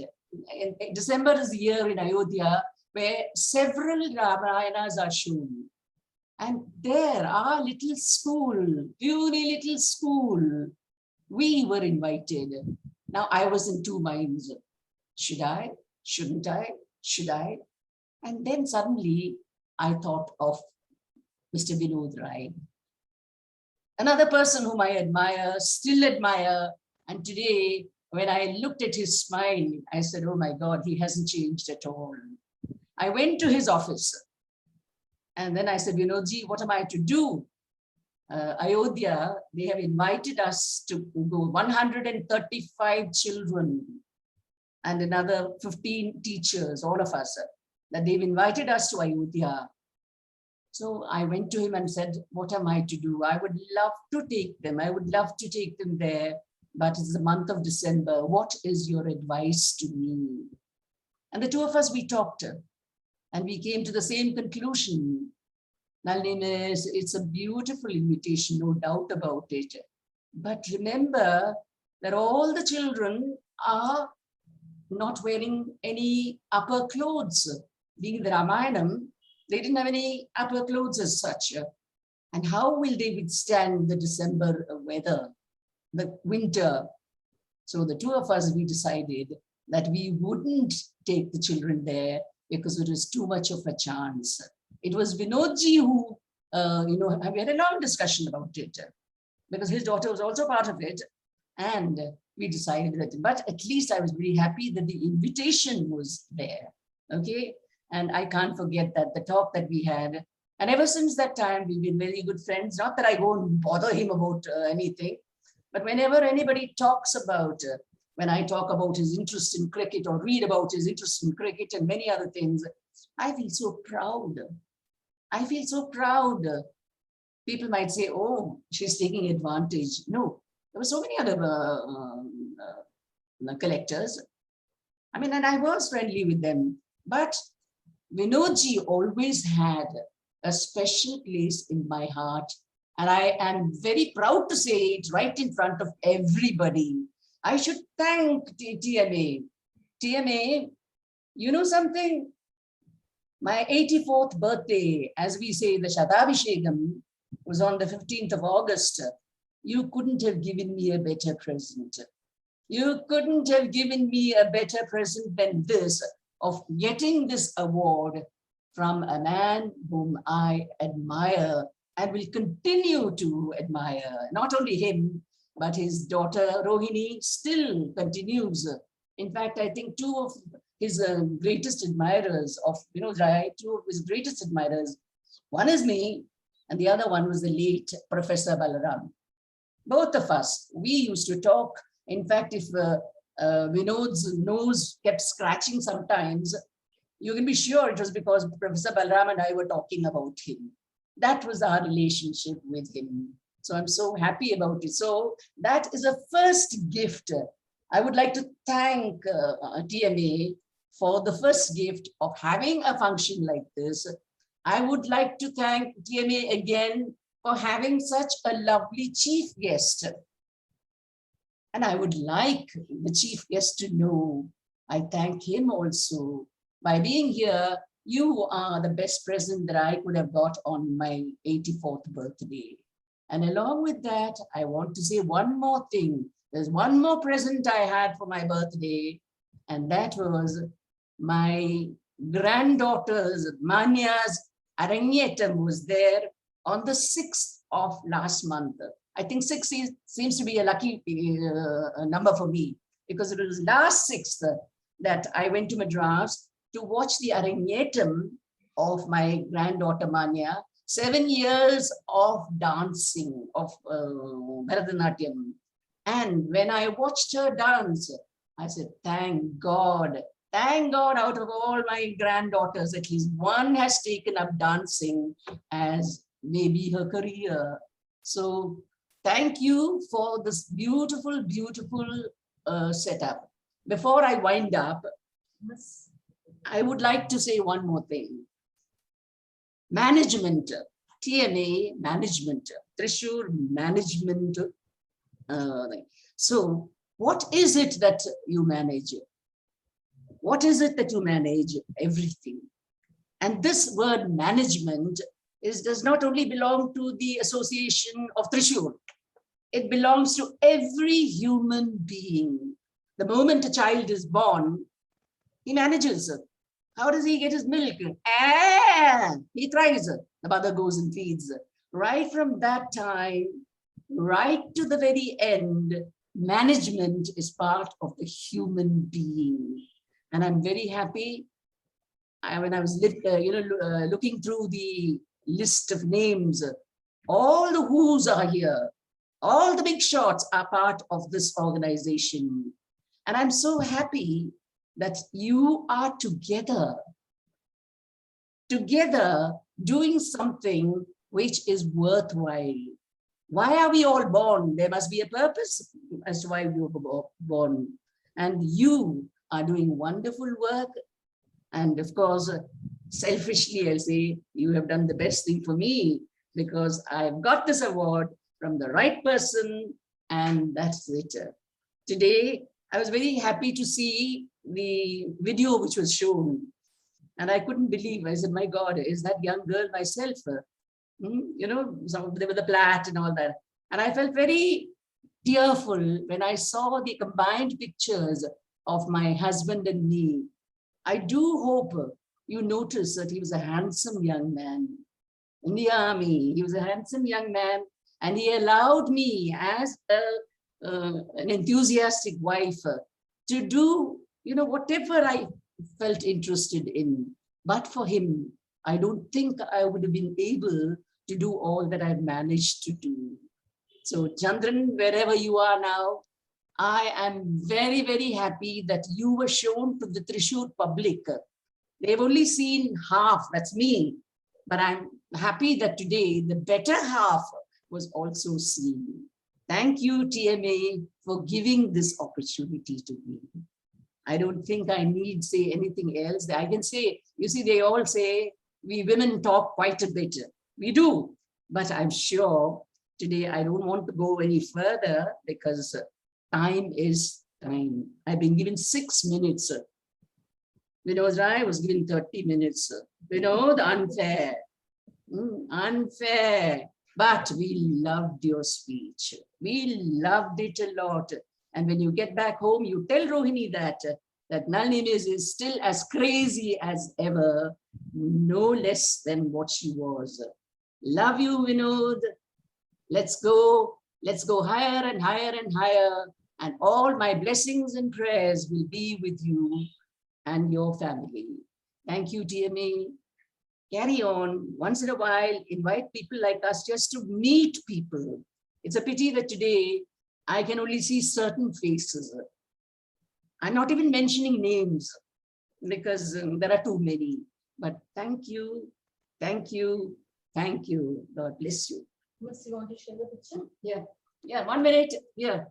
December is the year in Ayodhya where several Ramayanas are shown. And there, our little school, puny little school, we were invited. Now I was in two minds. Should I? Shouldn't I? Should I? And then suddenly I thought of Mr. Vinod Rai. Another person whom I admire, still admire. And today, when I looked at his smile, I said, oh my God, he hasn't changed at all. I went to his office. And then I said, Vinodji, what am I to do? Ayodhya, they have invited us to go, 135 children and another 15 teachers, all of us, that they've invited us to Ayodhya. So I went to him and said, what am I to do? I would love to take them. I would love to take them there, but it's the month of December. What is your advice to me? And the two of us, we talked. And we came to the same conclusion. Nalini, it's a beautiful invitation, no doubt about it. But remember that all the children are not wearing any upper clothes. Being the Ramayanam, they didn't have any upper clothes as such. And how will they withstand the December weather, the winter? So the two of us, we decided that we wouldn't take the children there because it was too much of a chance. It was Vinodji who, we had a long discussion about it because his daughter was also part of it. And we decided that, but at least I was very happy that the invitation was there. Okay. And I can't forget that the talk that we had. And ever since that time, we've been very good friends. Not that I go and bother him about anything, but whenever anybody talks about, when I talk about his interest in cricket or read about his interest in cricket and many other things, I feel so proud. I feel so proud. People might say, oh, she's taking advantage. No, there were so many other collectors. I mean, and I was friendly with them, but Vinodji always had a special place in my heart. And I am very proud to say it right in front of everybody. I should thank TMA. TMA, you know something? My 84th birthday, as we say, the Shatabhishekam, was on the 15th of August. You couldn't have given me a better present. You couldn't have given me a better present than this, of getting this award from a man whom I admire and will continue to admire. Not only him, but his daughter Rohini still continues. In fact, I think two of his greatest admirers of Vinod Rai, two of his greatest admirers, one is me and the other one was the late Professor Balaram. Both of us, we used to talk. In fact, if Vinod's nose kept scratching sometimes, you can be sure it was because Professor Balaram and I were talking about him. That was our relationship with him. So I'm so happy about it. So that is a first gift. I would like to thank TMA for the first gift of having a function like this. I would like to thank TMA again for having such a lovely chief guest. And I would like the chief guest to know, I thank him also. By being here, you are the best present that I could have got on my 84th birthday. And along with that, I want to say one more thing. There's one more present I had for my birthday, and that was my granddaughter's, Manya's Aranyetam was there on the 6th of last month. I think 6 seems to be a lucky number for me, because it was last 6th that I went to Madras to watch the Aranyetam of my granddaughter Manya, 7 years of dancing, of Bharatanatyam. And when I watched her dance, I said, thank God out of all my granddaughters, at least one has taken up dancing as maybe her career. So thank you for this beautiful, beautiful setup. Before I wind up, I would like to say one more thing. Management, TMA management, Thrissur management. So what is it that you manage? What is it that you manage? Everything. And this word management does not only belong to the association of Thrissur. It belongs to every human being. The moment a child is born, he manages it. How does he get his milk? He tries it. The mother goes and feeds it. Right from that time, right to the very end, management is part of the human being. And I'm very happy. When I was looking through the list of names, all the who's are here. All the big shots are part of this organization. And I'm so happy that you are together doing something which is worthwhile. Why are we all born? There must be a purpose as to why we were born. And you are doing wonderful work. And of course, selfishly, I'll say, you have done the best thing for me because I've got this award from the right person, and that's it. Today, I was very happy to see the video which was shown, and I couldn't believe. I said, my God, is that young girl myself? You know, there was the plait and all that. And I felt very tearful when I saw the combined pictures of my husband and me. I do hope you notice that he was a handsome young man in the army. He was a handsome young man, and he allowed me as an enthusiastic wife to do, you know, whatever I felt interested in. But for him, I don't think I would have been able to do all that I've managed to do. So Chandran, wherever you are now, I am very, very happy that you were shown to the Thrissur public. They've only seen half, that's me. But I'm happy that today the better half was also seen. Thank you, TMA, for giving this opportunity to me. I don't think I need say anything else. I can say, you see, they all say we women talk quite a bit. We do, but I'm sure today I don't want to go any further because time is time. I've been given 6 minutes. Vinod Rai was given 30 minutes. Vinod, unfair. Unfair. But we loved your speech. We loved it a lot. And when you get back home, you tell Rohini that Nalini is still as crazy as ever, no less than what she was. Love you, Vinod. Let's go higher and higher and higher. And all my blessings and prayers will be with you and your family. Thank you, TMA. Carry on. Once in a while, invite people like us just to meet people. It's a pity that today I can only see certain faces. I'm not even mentioning names because there are too many. But thank you, thank you, thank you. God bless you. Must you want to share the picture? Yeah, 1 minute. Yeah.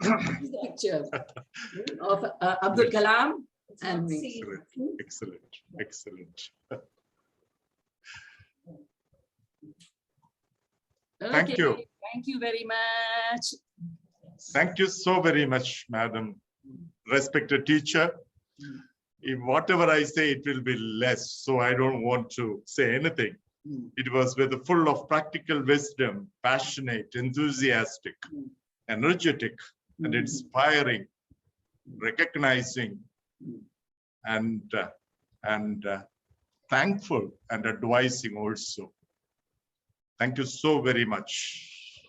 This is the picture of Abdul Kalam and me. Excellent, excellent. Thank Okay, you. Thank you very much. Thank you so very much, Madam. Respected teacher. If whatever I say, it will be less, so I don't want to say anything. It was with full of practical wisdom, passionate, enthusiastic, energetic, and inspiring, recognizing, and thankful and advising also. Thank you so very much.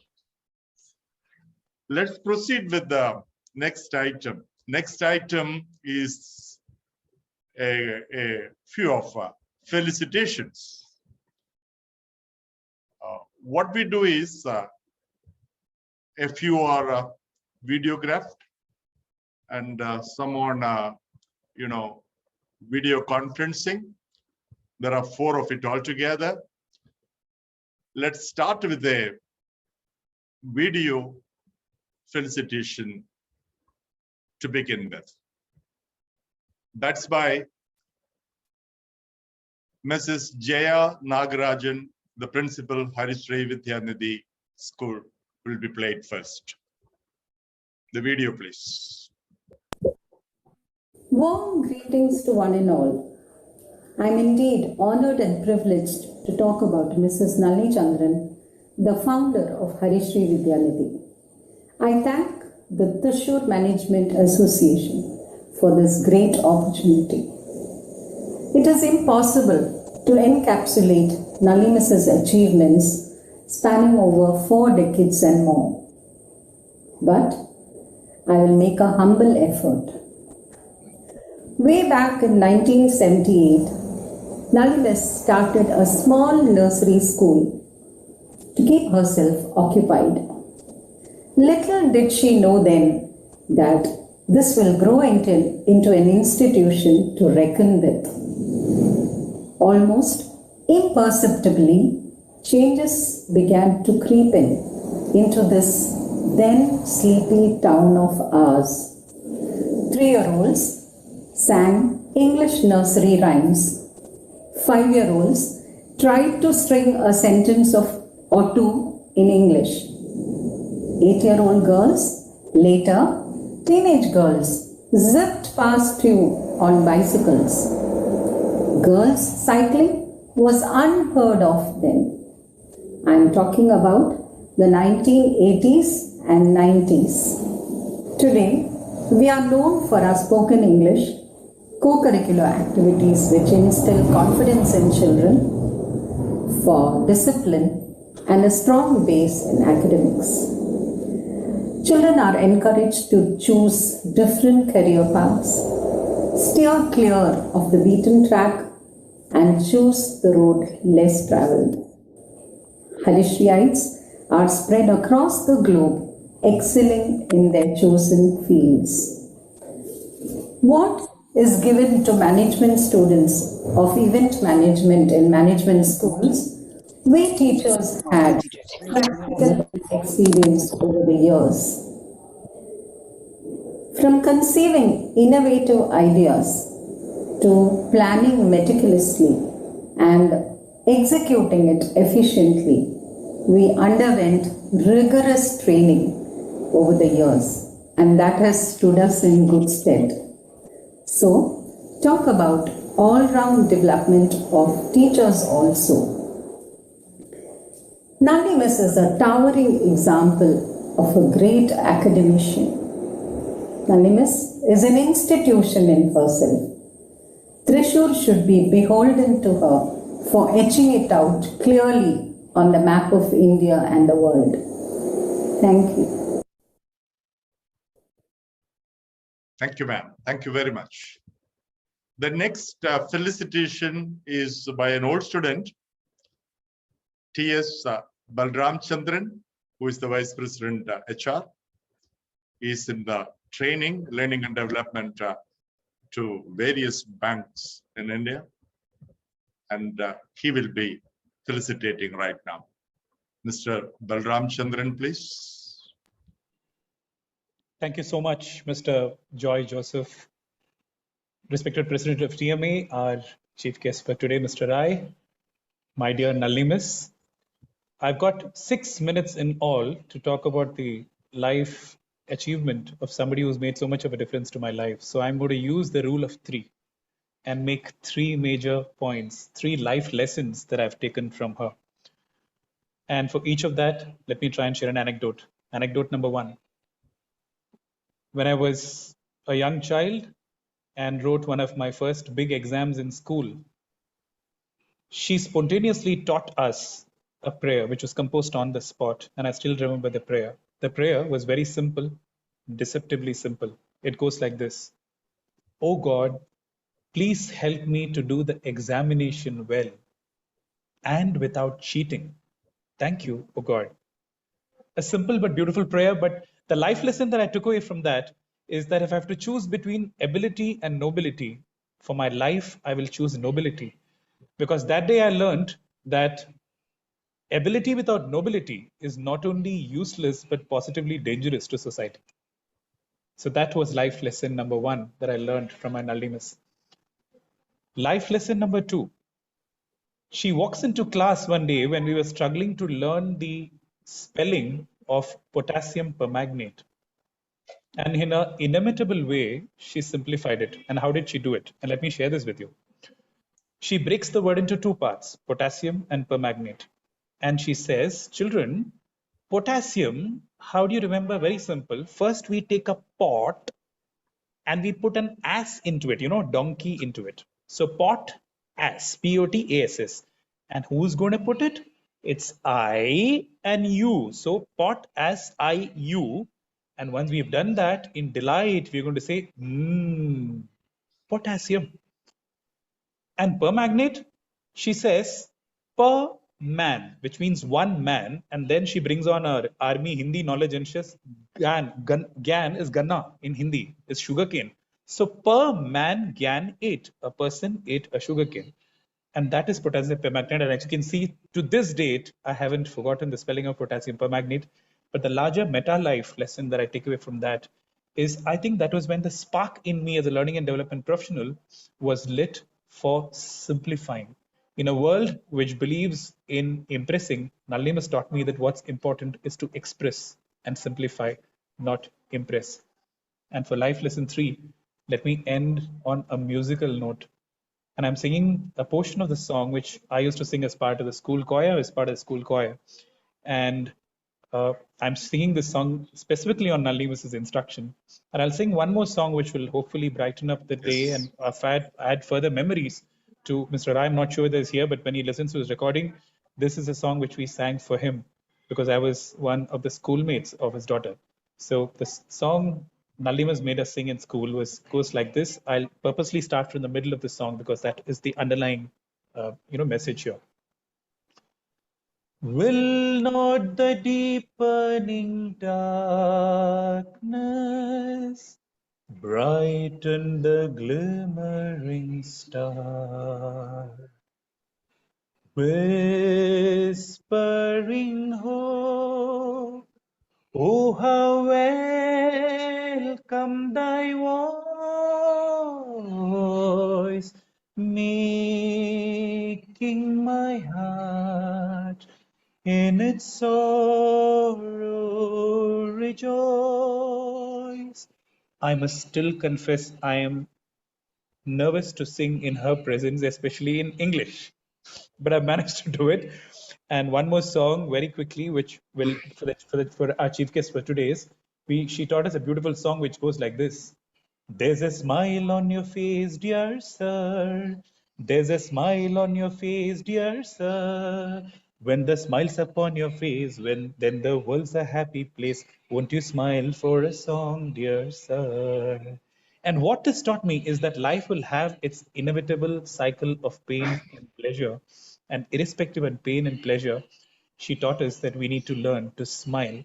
Let's proceed with the next item. Next item is a few of felicitations. What we do is a few are videographed and some on video conferencing. There are 4 of it altogether. Let's start with a video felicitation to begin with. That's by Mrs. Jaya Nagarajan, the principal, Harishri Vidya Nidhi School, will be played first. The video, please. Warm greetings to one and all. I am indeed honored and privileged to talk about Mrs. Nalini Chandran, the founder of Harishri Vidya Nidhi. I thank the Thrissur Management Association for this great opportunity. It is impossible to encapsulate Nalini's achievements spanning over 4 decades and more. But I will make a humble effort. Way back in 1978, Nalini started a small nursery school to keep herself occupied. Little did she know then that this will grow into an institution to reckon with. Almost imperceptibly, changes began to creep into this then sleepy town of ours. 3-year-olds sang English nursery rhymes. 5-year-olds tried to string a sentence or two in English. 8-year-old girls, later teenage girls, zipped past you on bicycles. Girls cycling was unheard of then. I am talking about the 1980s and 90s. Today, we are known for our spoken English, co-curricular activities which instill confidence in children, for discipline and a strong base in academics. Children are encouraged to choose different career paths, steer clear of the beaten track, and choose the road less traveled. Harishriites are spread across the globe, excelling in their chosen fields. What is given to management students of event management in management schools, we teachers had practical experience over the years. From conceiving innovative ideas to planning meticulously and executing it efficiently, we underwent rigorous training over the years, and that has stood us in good stead. So, talk about all-round development of teachers also. Nalini Miss is a towering example of a great academician. Nalini Miss is an institution in herself. Thrissur should be beholden to her for etching it out clearly on the map of India and the world. Thank you. Thank you, ma'am. Thank you very much. The next felicitation is by an old student, T.S. Balram Chandran, who is the Vice President HR. He is in the training, learning and development to various banks in India. And he will be felicitating right now. Mr. Balram Chandran, please. Thank you so much, Mr. Joy Joseph. Respected President of TMA, our Chief Guest for today, Mr. Rai, my dear Nalini Miss. I've got 6 minutes in all to talk about the life achievement of somebody who's made so much of a difference to my life. So I'm going to use the rule of 3 and make 3 major points, 3 life lessons that I've taken from her. And for each of that, let me try and share an anecdote. Anecdote number 1. When I was a young child and wrote one of my first big exams in school, she spontaneously taught us a prayer which was composed on the spot, and I still remember the prayer. The prayer was very simple, deceptively simple. It goes like this: "Oh God, please help me to do the examination well and without cheating. Thank you, oh God." A simple but beautiful prayer, but the life lesson that I took away from that is that if I have to choose between ability and nobility, for my life, I will choose nobility. Because that day I learned that ability without nobility is not only useless, but positively dangerous to society. So that was life lesson number 1 that I learned from my Nalini Miss. Life lesson number 2. She walks into class one day when we were struggling to learn the spelling of potassium permanganate. And in an inimitable way, she simplified it. And how did she do it? And let me share this with you. She breaks the word into 2 parts, potassium and permanganate. And she says, children, potassium, how do you remember? Very simple. First, we take a pot and we put an ass into it, donkey into it. So pot, ass, P-O-T-A-S-S. And who's going to put it? It's I and you. So pot, ass, I, you. And once we've done that, in delight, we're going to say, potassium. And permanganate, she says, per man, which means one man. And then she brings on her army Hindi knowledge and says, Gyan is Ganna in Hindi, is sugarcane. So per man, Gyan ate. A person ate a sugarcane. And that is potassium permanganate. And as you can see, to this date, I haven't forgotten the spelling of potassium permanganate. But the larger meta life lesson that I take away from that is I think that was when the spark in me as a learning and development professional was lit for simplifying. In a world which believes in impressing, Nalini has taught me that what's important is to express and simplify, not impress. And for life lesson 3, let me end on a musical note. And I'm singing a portion of the song which I used to sing as part of the school choir, And I'm singing this song specifically on Nalini's instruction. And I'll sing one more song which will hopefully brighten up the day and add further memories to Mr. Rai. I'm not sure that he's here, but when he listens to his recording, this is a song which we sang for him because I was one of the schoolmates of his daughter. So the song Nalini made us sing in school goes like this. I'll purposely start from the middle of the song because that is the underlying message here. Will not the deepening darkness brighten the glimmering star, whispering hope? Oh, how welcome thy voice, making my heart in its sorrow rejoice. I must still confess I am nervous to sing in her presence, especially in English, but I managed to do it. And one more song very quickly, which will for our chief guest for today's. She taught us a beautiful song which goes like this. There's a smile on your face, dear sir. There's a smile on your face, dear sir. When the smile's upon your face, then the world's a happy place. Won't you smile for a song, dear sir? And what this taught me is that life will have its inevitable cycle of pain and pleasure. And irrespective of pain and pleasure, she taught us that we need to learn to smile.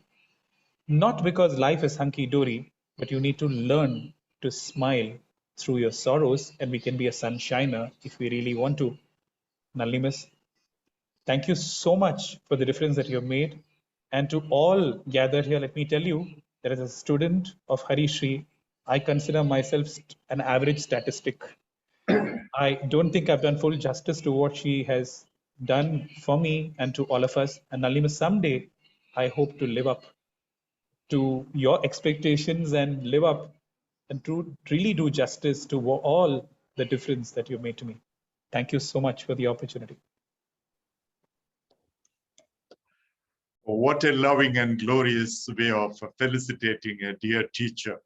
Not because life is hunky-dory, but you need to learn to smile through your sorrows, and we can be a sunshiner if we really want to. Nalini, thank you so much for the difference that you have made. And to all gathered here, let me tell you that as a student of Harishri, I consider myself an average statistic. I don't think I've done full justice to what she has done for me and to all of us. And Nalini, someday I hope to live up to your expectations and live up and to really do justice to all the difference that you made to me. Thank you so much for the opportunity. What a loving and glorious way of felicitating a dear teacher.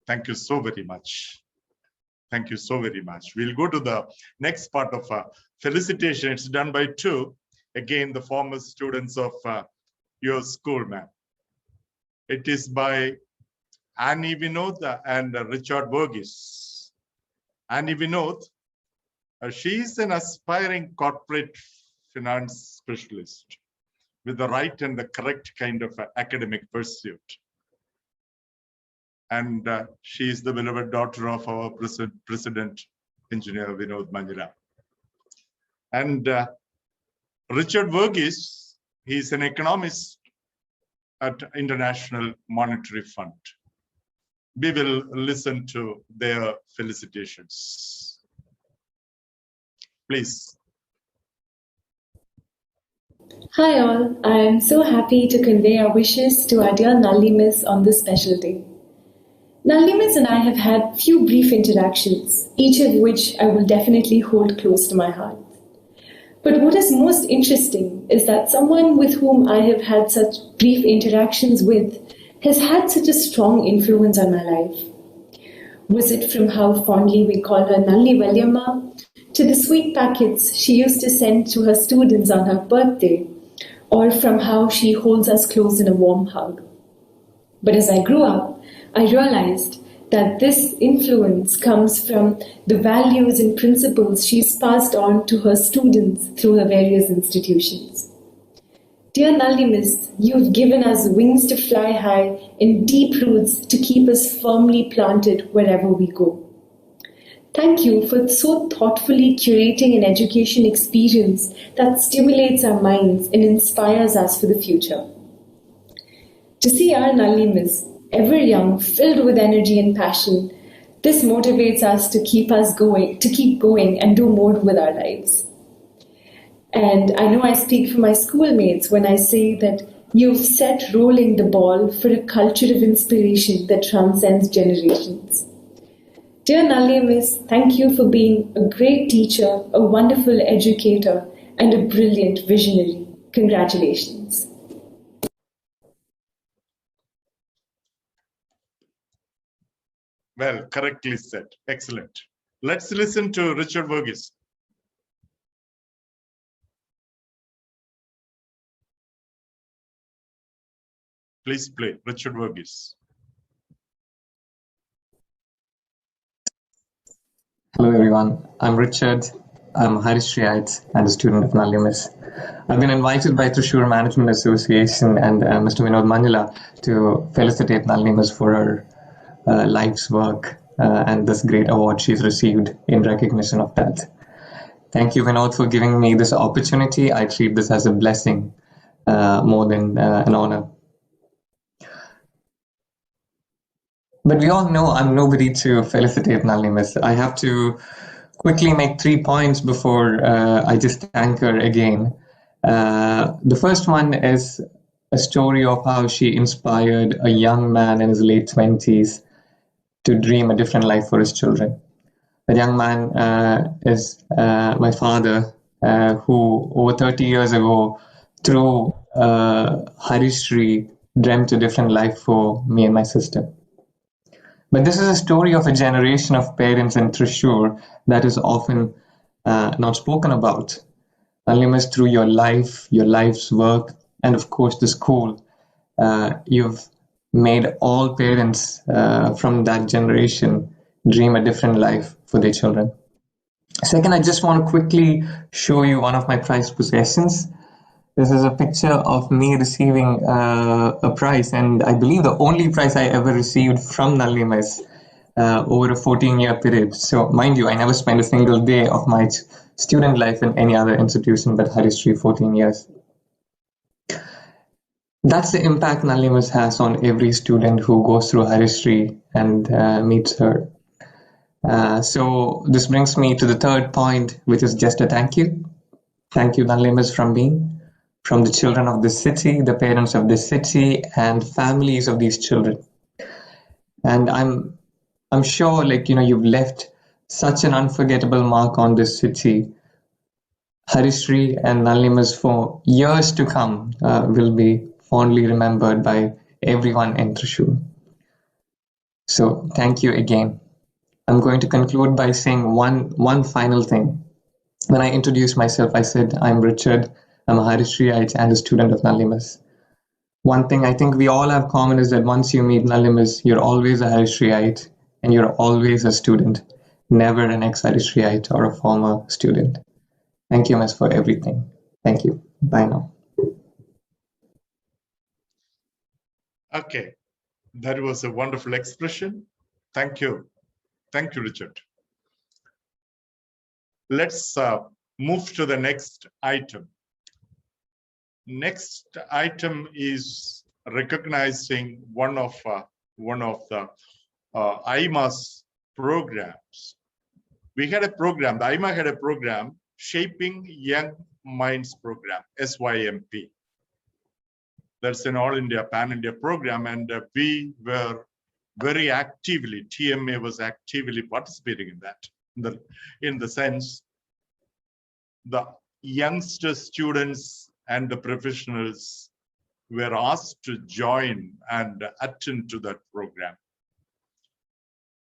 Thank you so very much. Thank you so very much. We'll go to the next part of felicitation. It's done by two. Again, the former students of your school, ma'am. It is by Annie Vinod and Richard Burgess. Annie Vinod, she is an aspiring corporate finance specialist with the right and the correct kind of academic pursuit. And she is the beloved daughter of our President, Engineer Vinod Manjira. And Richard Burgess, he's an economist at International Monetary Fund. We will listen to their felicitations. Please. Hi all, I am so happy to convey our wishes to our dear Nalini on this special day. Nalini and I have had few brief interactions, each of which I will definitely hold close to my heart. But what is most interesting is that someone with whom I have had such brief interactions with has had such a strong influence on my life. Was it from how fondly we call her Nalini Valyamma, to the sweet packets she used to send to her students on her birthday, or from how she holds us close in a warm hug. But as I grew up, I realized that this influence comes from the values and principles she's passed on to her students through her various institutions. Dear Nalini, you've given us wings to fly high and deep roots to keep us firmly planted wherever we go. Thank you for so thoughtfully curating an education experience that stimulates our minds and inspires us for the future. To see our Nalini ever young, filled with energy and passion. This motivates us to keep going and do more with our lives. And I know I speak for my schoolmates when I say that you've set rolling the ball for a culture of inspiration that transcends generations. Dear Nalini Miss, thank you for being a great teacher, a wonderful educator, and a brilliant visionary. Congratulations. Well, correctly said. Excellent. Let's listen to Richard Verghese. Please play Richard Verghese. Hello everyone, I'm Richard. I'm a Harishtriite and a student of Nalini Miss. I've been invited by Thrissur Management Association and Mr. Vinod Manjula to felicitate Nalini Miss for her life's work and this great award she's received in recognition of that. Thank you, Vinod, for giving me this opportunity. I treat this as a blessing more than an honor. But we all know I'm nobody to felicitate Nalini Miss. I have to quickly make 3 points before I just thank her again. The first one is a story of how she inspired a young man in his late 20s to dream a different life for his children. That young man is my father, who over 30 years ago, through Harishri, dreamt a different life for me and my sister. But this is a story of a generation of parents in Thrissur that is often not spoken about. Nalini Miss, through your life, your life's work, and of course the school, you've made all parents from that generation dream a different life for their children. Second, I just want to quickly show you one of my prized possessions. This is a picture of me receiving a prize, and I believe the only prize I ever received from Nalini Miss over a 14-year period. So mind you, I never spent a single day of my student life in any other institution but Harishri, 14 years. That's the impact Nalini Miss has on every student who goes through Harishri and meets her. So this brings me to the third point, which is just a thank you. Thank you, Nalini Miss, from the children of this city, the parents of this city, and families of these children. And I'm sure, you've left such an unforgettable mark on this city. Harishri and Nalini Miss for years to come will be fondly remembered by everyone in Thrissur. So thank you again. I'm going to conclude by saying one final thing. When I introduced myself, I said, I'm Richard. I'm a Harishtriite and a student of Nalini Miss. One thing I think we all have common is that once you meet Nalini Miss, you're always a Harishtriite and you're always a student, never an ex-Harishtriite or a former student. Thank you, Miss, for everything. Thank you. Bye now. Okay, that was a wonderful expression. Thank you. Thank you, Richard. Let's move to the next item. Next item is recognizing one of the IMA's programs. We had a program, the IMA had a program, Shaping Young Minds Program, SYMP. That's an all India, pan-India program, and we were very actively, TMA was actively participating in that, in the sense, the youngster students and the professionals were asked to join and attend to that program.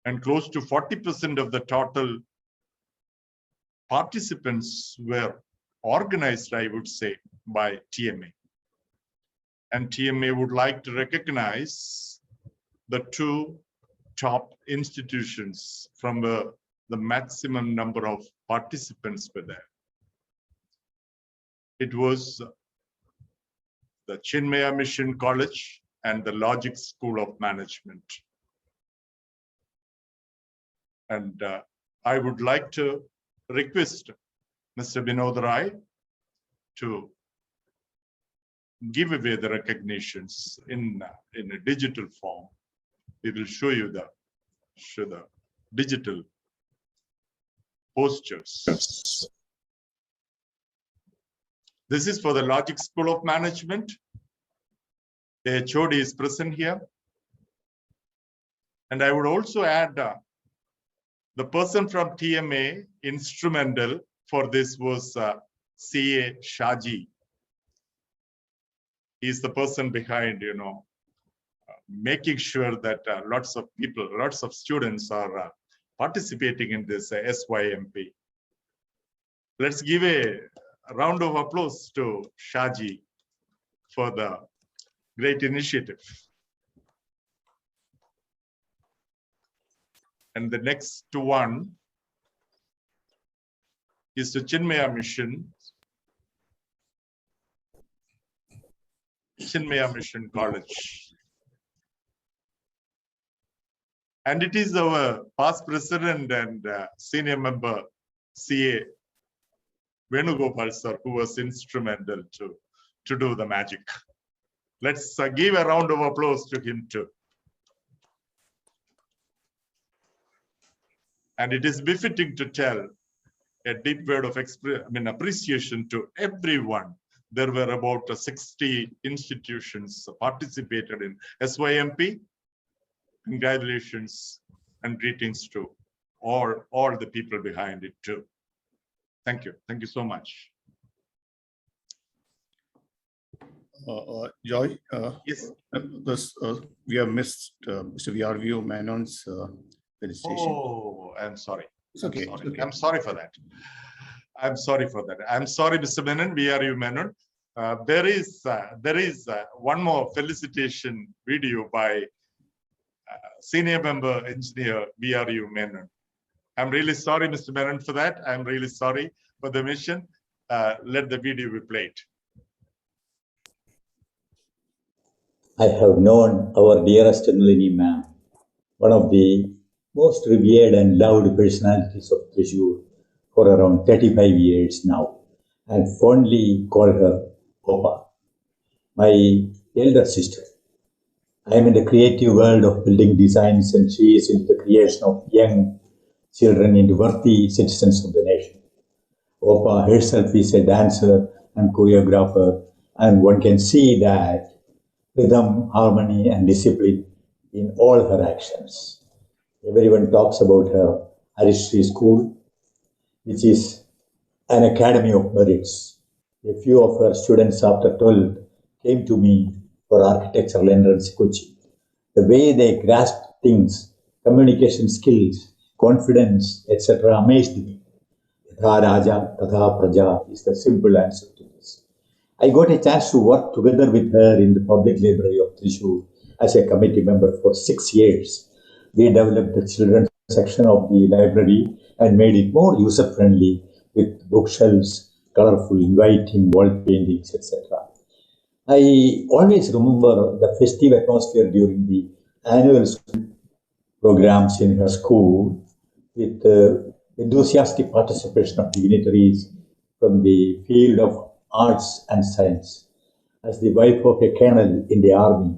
And close to 40% of the total participants were organized, I would say, by TMA. And TMA would like to recognize the two top institutions from the maximum number of participants were there. It was the Chinmaya Mission College and the Logic School of Management. And I would like to request Mr. Vinod Rai to give away the recognitions in a digital form. we will show you the digital postures. This is for the Logic School of Management. The HOD is present here. And I would also add the person from TMA, instrumental for this was CA Shaji. He's the person behind, making sure that lots of people, lots of students are participating in this SYMP. Let's give a round of applause to Shaji for the great initiative. And the next one is the Chinmaya Mission. Chinmaya Mission College. And it is our past president and senior member, CA Venugopal sir, who was instrumental to do the magic. Let's give a round of applause to him too. And it is befitting to tell a deep word of appreciation to everyone. There were about 60 institutions participated in SYMP. Congratulations and greetings to all the people behind it too. Thank you. Thank you so much. Joy, yes. We have missed Mr. VRV Menon's registration. Oh, I'm sorry. It's okay. I'm sorry for that. I'm sorry for that. I'm sorry, Mr. Menon, VRU Menon. There is one more felicitation video by senior member engineer VRU Menon. I'm really sorry, Mr. Menon, for that. I'm really sorry for the mission. Let the video be played. I have known our dearest Nalini ma'am, one of the most revered and loved personalities of Thrissur for around 35 years now, and fondly call her Opa, my elder sister. I am in the creative world of building designs, and she is into the creation of young children into worthy citizens of the nation. Opa herself is a dancer and choreographer, and one can see that rhythm, harmony, and discipline in all her actions. Everyone talks about her Harishri School, which is an academy of merits. A few of her students after 12 came to me for architectural entrance coaching. The way they grasped things, communication skills, confidence, etc. amazed me. Yatha Raja, Tatha Praja is the simple answer to this. I got a chance to work together with her in the public library of Thrissur as a committee member for 6 years. We developed the children's section of the library and made it more user-friendly with bookshelves, colorful, inviting wall paintings, etc. I always remember the festive atmosphere during the annual programs in her school with enthusiastic participation of dignitaries from the field of arts and science. As the wife of a colonel in the army,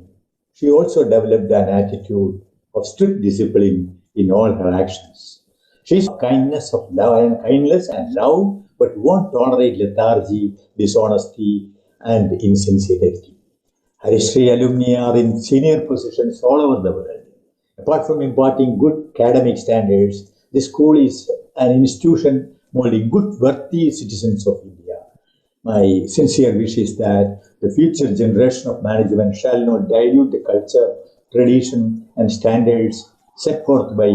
she also developed an attitude of strict discipline in all her actions. She is kindness of love and kindness and love, but won't tolerate lethargy, dishonesty, and insincerity. Harishri alumni are in senior positions all over the world. Apart from imparting good academic standards, the school is an institution molding good, worthy citizens of India. My sincere wish is that the future generation of management shall not dilute the culture, tradition, and standards set forth by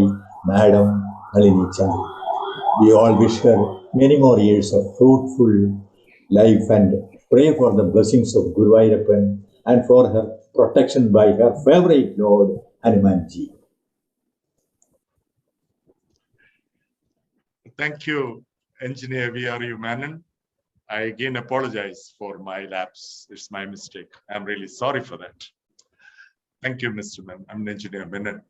Madam Nalini Chandran. We all wish her many more years of fruitful life and pray for the blessings of Guru Ayyappan and for her protection by her favorite Lord, Hanumanji. Thank you, Engineer VRU Menon. I again apologize for my lapse. It's my mistake. I'm really sorry for that. Thank you, Mr. Menon. I'm Engineer Menon.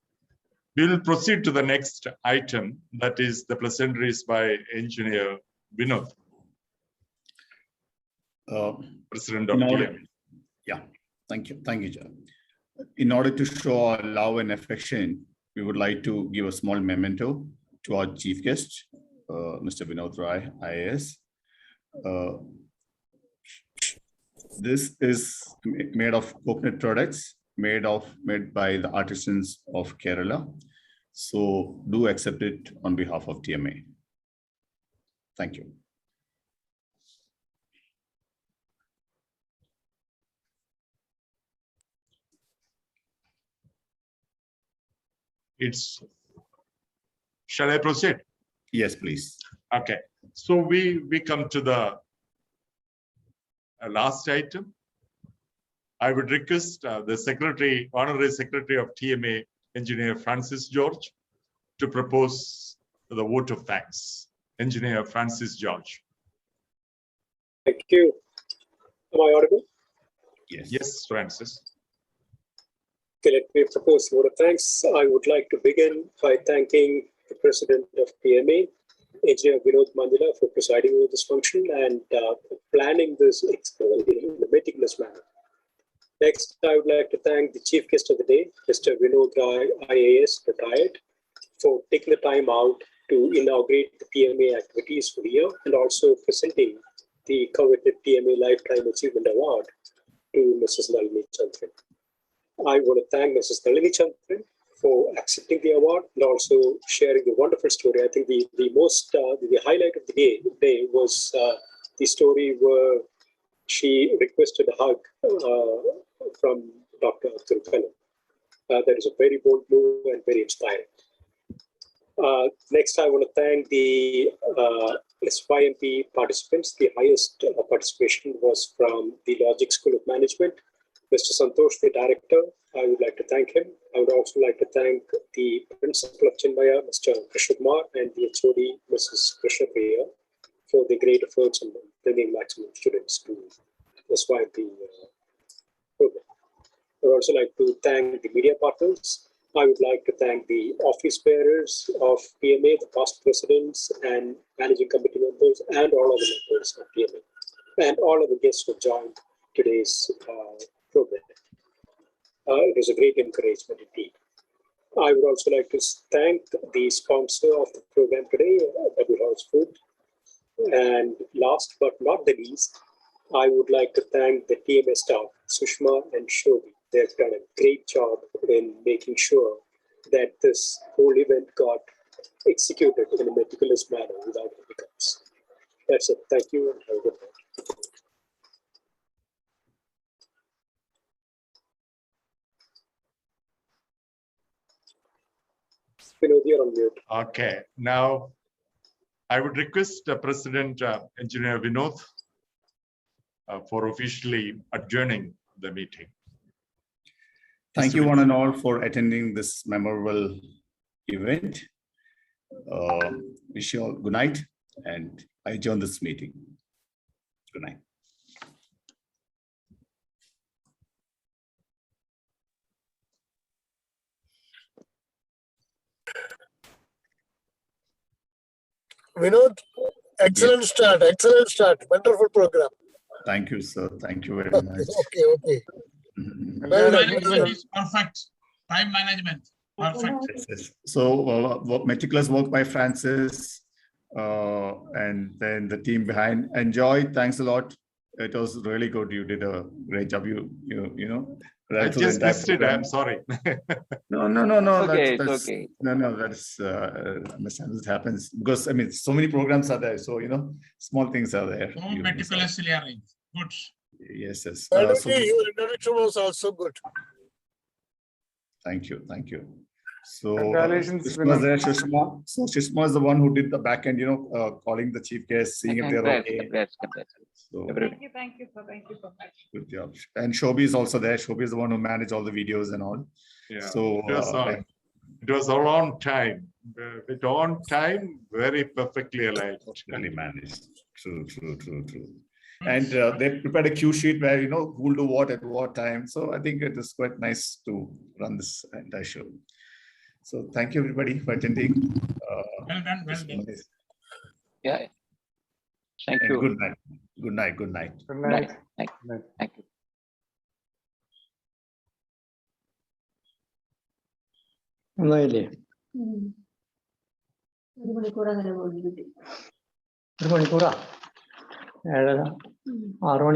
We will proceed to the next item, that is the pleasantries by Engineer Vinod, President of TMA. Yeah, thank you, John. In order to show our love and affection, we would like to give a small memento to our chief guest, Mr. Vinod Rai IAS. This is made of coconut products, made by the artisans of Kerala. So do accept it on behalf of TMA. Thank you. Shall I proceed? Yes, please. Okay. So we come to the last item. I would request the Honorary Secretary of TMA, Engineer Francis George, to propose the vote of thanks. Engineer Francis George. Thank you. Am I audible? Yes. Yes, Francis. Okay, let me propose a vote of thanks. I would like to begin by thanking the President of TMA, Engineer Vinod Mandila, for presiding over this function and planning this in a meticulous manner. Next, I would like to thank the Chief Guest of the Day, Mr. Vinod Rai IAS, retired, for taking the time out to inaugurate the TMA activities for the year and also presenting the coveted TMA Lifetime Achievement Award to Mrs. Nalini Chandran. I want to thank Mrs. Nalini Chandran for accepting the award and also sharing the wonderful story. I think the highlight of the day was the story where she requested a hug from Dr. Thrissur. That is a very bold move and very inspiring. Next, I want to thank the SYMP participants. The highest participation was from the Logic School of Management. Mr. Santosh, the director, I would like to thank him. I would also like to thank the principal of Chinmaya, Mr. Krishna Kumar, and the HOD, Mrs. Krishna Priya, for the great efforts in bringing maximum students to the SYMP program. I would also like to thank the media partners. I would like to thank the office bearers of TMA, the past presidents and managing committee members, and all of the members of TMA, and all of the guests who joined today's program. It was a great encouragement indeed. I would also like to thank the sponsor of the program today, W House Food. And last but not the least, I would like to thank the TMA staff, Sushma and Shobi. They've done a great job in making sure that this whole event got executed in a meticulous manner without hiccups. That's it. Thank you and have a good night. Vinod, you're on mute. Okay. Now, I would request President Engineer Vinod for officially adjourning the meeting. Thank you one and all for attending this memorable event. Wish you all good night, and I adjourn this meeting. Good night. Vinod, excellent start, wonderful program. Thank you, sir. Thank you very much. Okay. Well, management is perfect. Time management, perfect. Yes. So meticulous work by Francis, and then the team behind. Enjoy. Thanks a lot. It was really good. You did a great job. You know. I just missed it. I'm sorry. No. Okay, that's, okay. No. That's understand it happens because I mean so many programs are there. So small things are there. So meticulously arranged. Good. Yes. Your introduction was also good. Thank you. So Congratulations, Shishma is there, Shishma. So Shishma is the one who did the back end, calling the chief guests, seeing if they're okay. Congrats. So Thank you. good job. And Shobi is also there. Shobi is the one who managed all the videos and all. Yeah. So it was all on time. With on time, very perfectly aligned. Really managed. True. And they prepared a cue sheet where who will do what at what time. So I think it is quite nice to run this entire show. So thank you everybody for attending. Well done. Yeah. Thank And you. good night. Good night. Thank you. ഒന്നുമില്ലേ? ഒരു മണിക്കൂറാ? 7:30 6 മണി